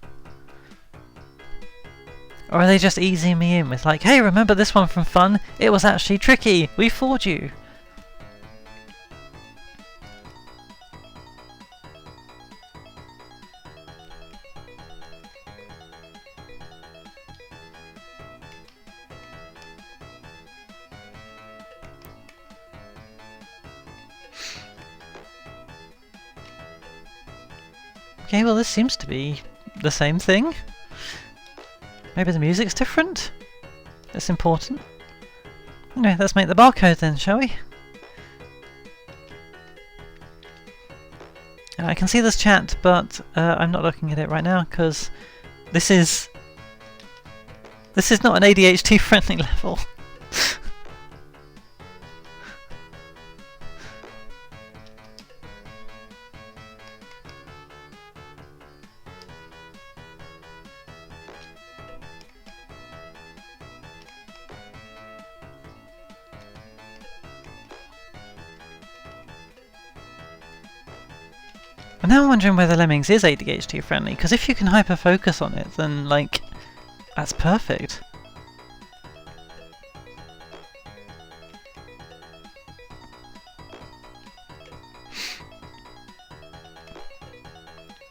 Or are they just easing me in with like, hey, remember this one from Fun? It was actually tricky. We fooled you. Okay, well this seems to be the same thing. Maybe the music's different? That's important. Anyway, let's make the barcode then, shall we? I can see this chat, but I'm not looking at it right now because this is not an ADHD friendly level. And now I'm wondering whether Lemmings is ADHD friendly, because if you can hyper focus on it, then like, that's perfect.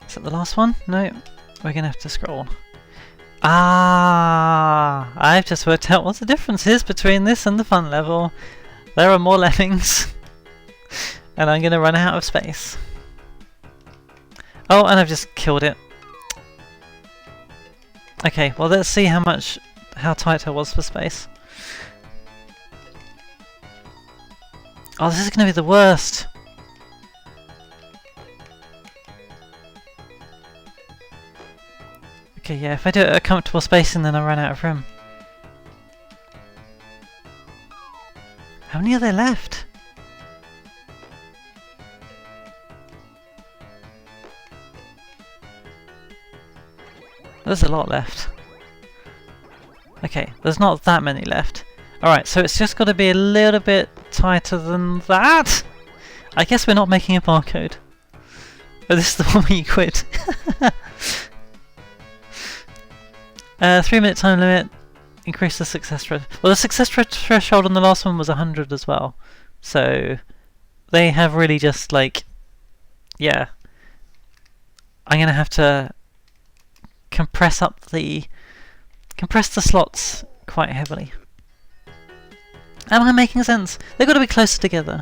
Is that the last one? No, we're gonna have to scroll. Ah, I've just worked out what the difference is between this and the fun level. There are more lemmings, and I'm gonna run out of space. Oh, and I've just killed it. Okay, well let's see how tight I was for space. Oh, this is gonna be the worst. Okay, yeah, if I do it at a comfortable spacing, then I run out of room. How many are there left? There's a lot left. Okay, there's not that many left. Alright, so it's just got to be a little bit tighter than that. I guess we're not making a barcode. Oh, this is the one where you quit. 3-minute time limit. Increase the success rate. Well, the success rate threshold on the last one was 100 as well. So they have really just like, yeah. I'm gonna have to compress the slots quite heavily. Am I making sense? They've got to be closer together.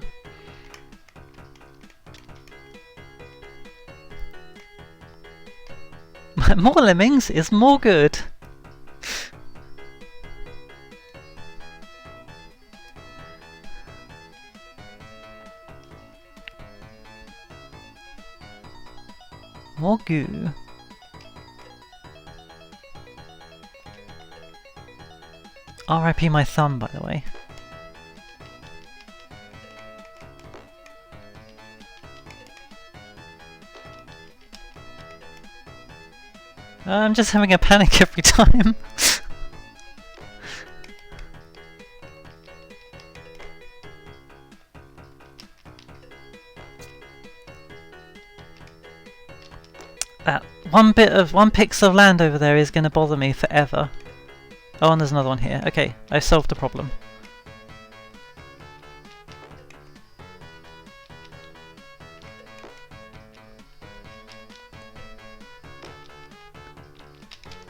More lemmings is more good. More goo. RIP my thumb, by the way. I'm just having a panic every time. That one pixel of land over there is going to bother me forever. Oh, and there's another one here. Okay, I solved the problem.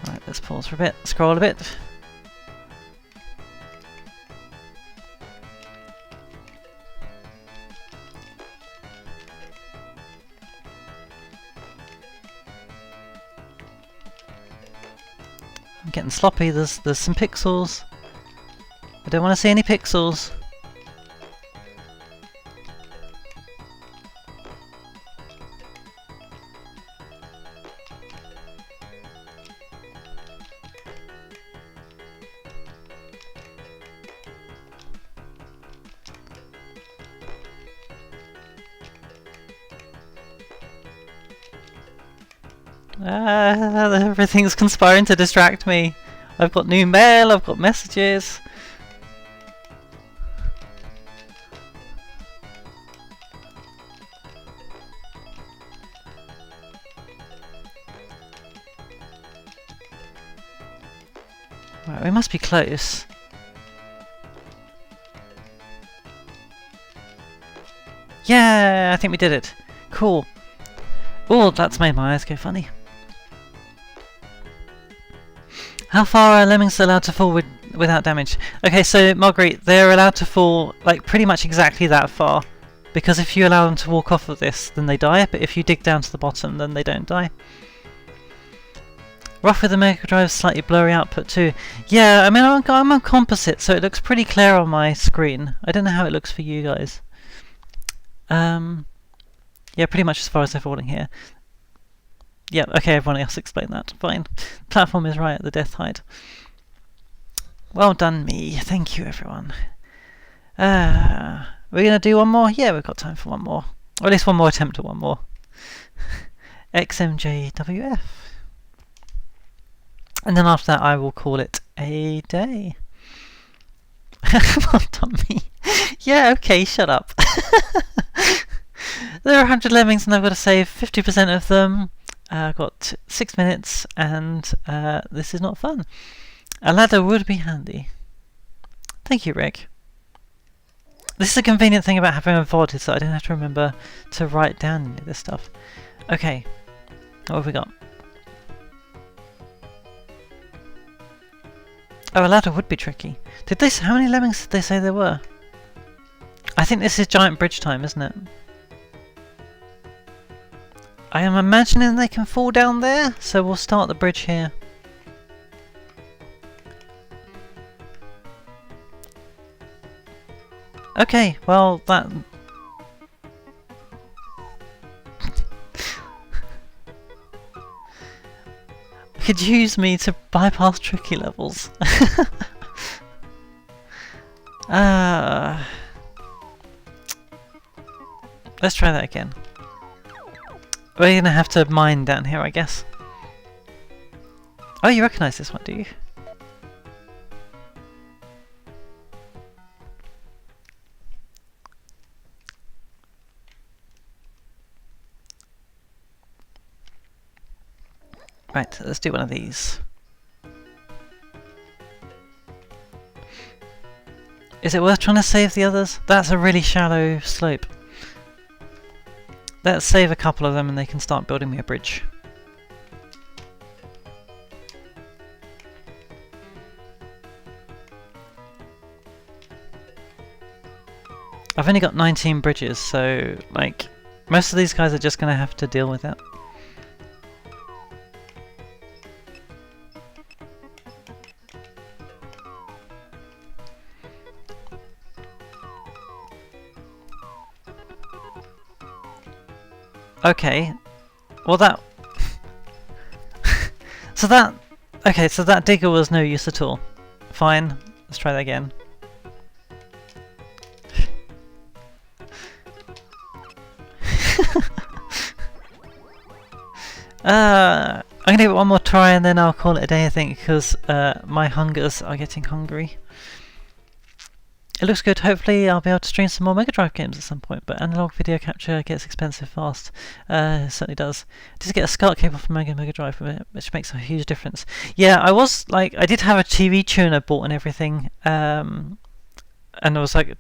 Right, let's pause for a bit, scroll a bit. I'm getting sloppy, there's some pixels. I don't want to see any pixels. Everything's conspiring to distract me. I've got new mail, I've got messages. Right, we must be close. Yeah, I think we did it. Cool. Oh, that's made my eyes go funny. How far are lemmings allowed to fall without damage? Okay, so Marguerite, they're allowed to fall like pretty much exactly that far. Because if you allow them to walk off of this, then they die, but if you dig down to the bottom, then they don't die. Rough with the Megadrive, slightly blurry output too. Yeah, I mean, I'm on composite, so it looks pretty clear on my screen. I don't know how it looks for you guys. Yeah, pretty much as far as they're falling here. Yeah, okay, everyone else explain that. Fine. Platform is right at the death height. Well done, me. Thank you, everyone. We're going to do one more? Yeah, we've got time for one more. Or at least one more attempt at one more. XMJWF. And then after that, I will call it a day. Well done, me. Yeah, okay, shut up. There are 100 lemmings and I've got to save 50% of them. I've got 6 minutes and this is not fun. A ladder would be handy. Thank you, Rick. This is a convenient thing about having a VOD, is that I don't have to remember to write down any of this stuff. Okay, what have we got? Oh, a ladder would be tricky. How many lemmings did they say there were? I think this is giant bridge time, isn't it? I am imagining they can fall down there, so we'll start the bridge here. Okay, well, that... could use me to bypass tricky levels. Let's try that again. We're gonna have to mine down here, I guess. Oh, you recognise this one, do you? Right, let's do one of these. Is it worth trying to save the others? That's a really shallow slope. Let's save a couple of them and they can start building me a bridge. I've only got 19 bridges, so like most of these guys are just going to have to deal with it. Okay, well that... so that... okay, so that digger was no use at all. Fine. Let's try that again. I'm gonna give it one more try and then I'll call it a day, I think, because my hungers are getting hungry. It looks good. Hopefully I'll be able to stream some more Megadrive games at some point, but analog video capture gets expensive fast. It certainly does. Just get a SCART cable from Megadrive, which makes a huge difference. Yeah, I did have a TV tuner bought and everything, and I was like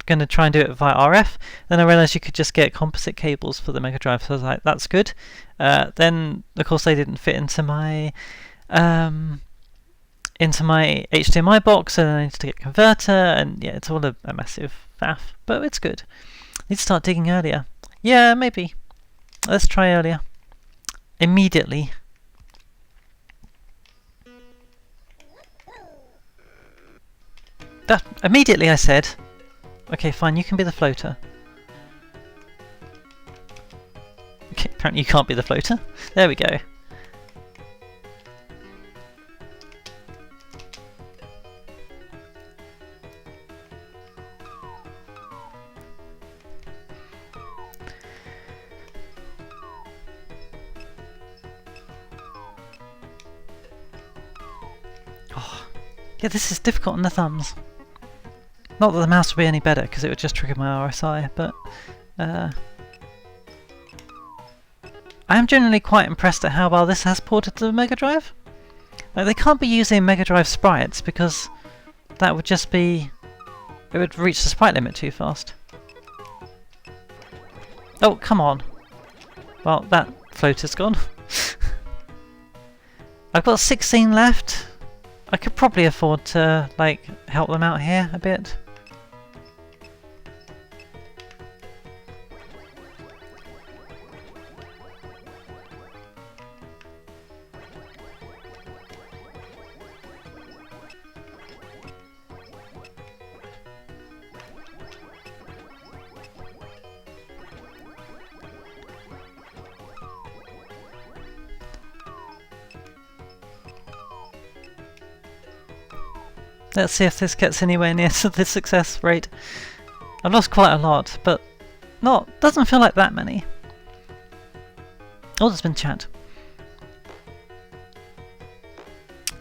gonna try and do it via RF. Then I realised you could just get composite cables for the Megadrive, so I was like, that's good. Then of course they didn't fit into my HDMI box, so then I need to get a converter, and yeah, it's all a massive faff, but it's good. Need to start digging earlier. Yeah, maybe. Let's try earlier. Immediately. Immediately, I said. Okay, fine, you can be the floater. Okay, apparently you can't be the floater. There we go. Oh, yeah, this is difficult on the thumbs. Not that the mouse would be any better, because it would just trigger my RSI, but I am generally quite impressed at how well this has ported to the Megadrive. Like, they can't be using Megadrive sprites, because that would just be... it would reach the sprite limit too fast. Oh, come on. Well, that floater's gone. I've got 16 left. I could probably afford to, like, help them out here a bit. Let's see if this gets anywhere near to the success rate. I've lost quite a lot, but doesn't feel like that many. Oh, there's been chat.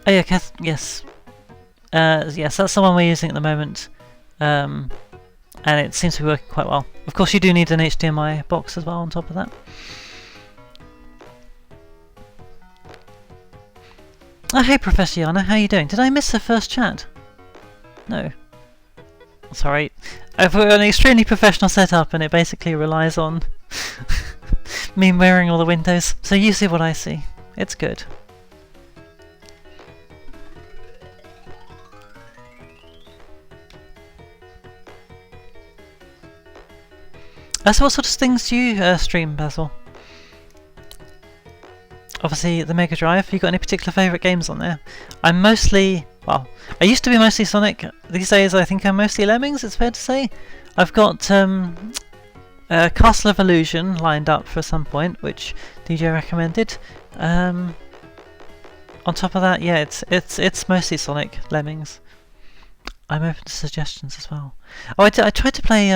Oh yeah, yes. Yes, that's the one we're using at the moment. And it seems to be working quite well. Of course, you do need an HDMI box as well on top of that. Oh, hey Professor Yana, how are you doing? Did I miss the first chat? No. Sorry. I've got an extremely professional setup and it basically relies on me mirroring all the windows. So you see what I see. It's good. So what sort of things do you stream, Basil? Obviously the Megadrive. You got any particular favourite games on there? I'm mostly... well, I used to be mostly Sonic. These days I think I'm mostly Lemmings, it's fair to say. I've got Castle of Illusion lined up for some point, which DJ recommended. On top of that, yeah, it's mostly Sonic, Lemmings. I'm open to suggestions as well. Oh, I tried to play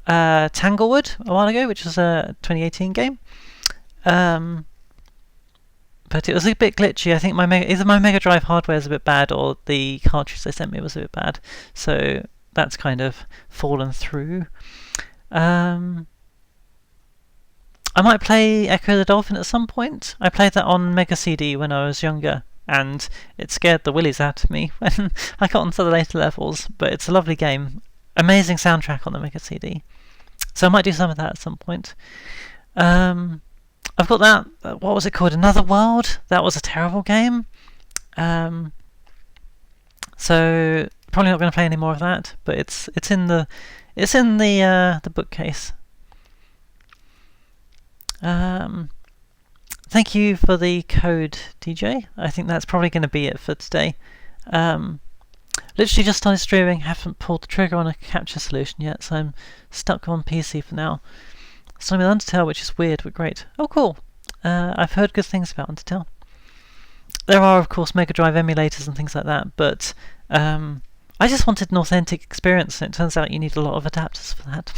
Tanglewood a while ago, which was a 2018 game. But it was a bit glitchy. I think either my Megadrive hardware is a bit bad or the cartridge they sent me was a bit bad. So that's kind of fallen through. I might play Echo the Dolphin at some point. I played that on Mega CD when I was younger, and it scared the willies out of me when I got onto the later levels. But it's a lovely game. Amazing soundtrack on the Mega CD. So I might do some of that at some point. I've got that, what was it called? Another World? That was a terrible game. So probably not going to play any more of that, but it's in the bookcase. Thank you for the code, DJ. I think that's probably going to be it for today. Literally just started streaming, haven't pulled the trigger on a capture solution yet, so I'm stuck on PC for now. Starting with Undertale, which is weird but great. Oh, cool. I've heard good things about Undertale. there are, of course, Megadrive emulators and things like that, but I just wanted an authentic experience, and it turns out you need a lot of adapters for that.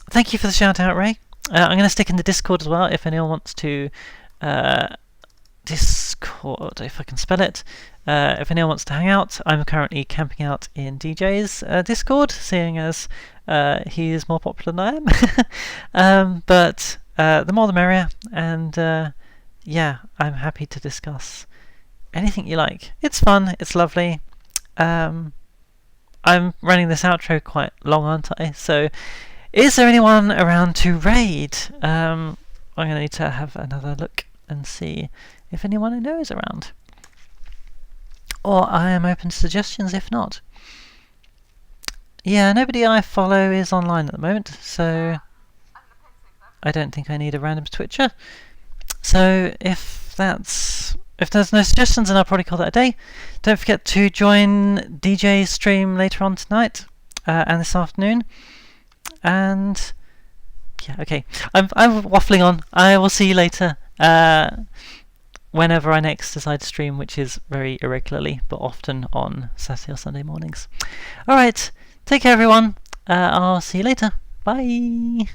Thank you for the shout out, Ray. I'm going to stick in the Discord as well if anyone wants to. Discord, if I can spell it. If anyone wants to hang out, I'm currently camping out in DJ's Discord, seeing as he is more popular than I am. But the more the merrier, and yeah, I'm happy to discuss anything you like. It's fun, it's lovely. I'm running this outro quite long, aren't I? So, is there anyone around to raid? I'm going to need to have another look and see if anyone I know is around. Or I am open to suggestions if not. Yeah, nobody I follow is online at the moment, so I don't think I need a random Twitcher. So if there's no suggestions, then I'll probably call that a day. Don't forget to join DJ's stream later on tonight and this afternoon. And yeah, okay. I'm waffling on. I will see you later. Whenever I next decide to stream, which is very irregularly, but often on Saturday or Sunday mornings. Alright, take care everyone. I'll see you later. Bye.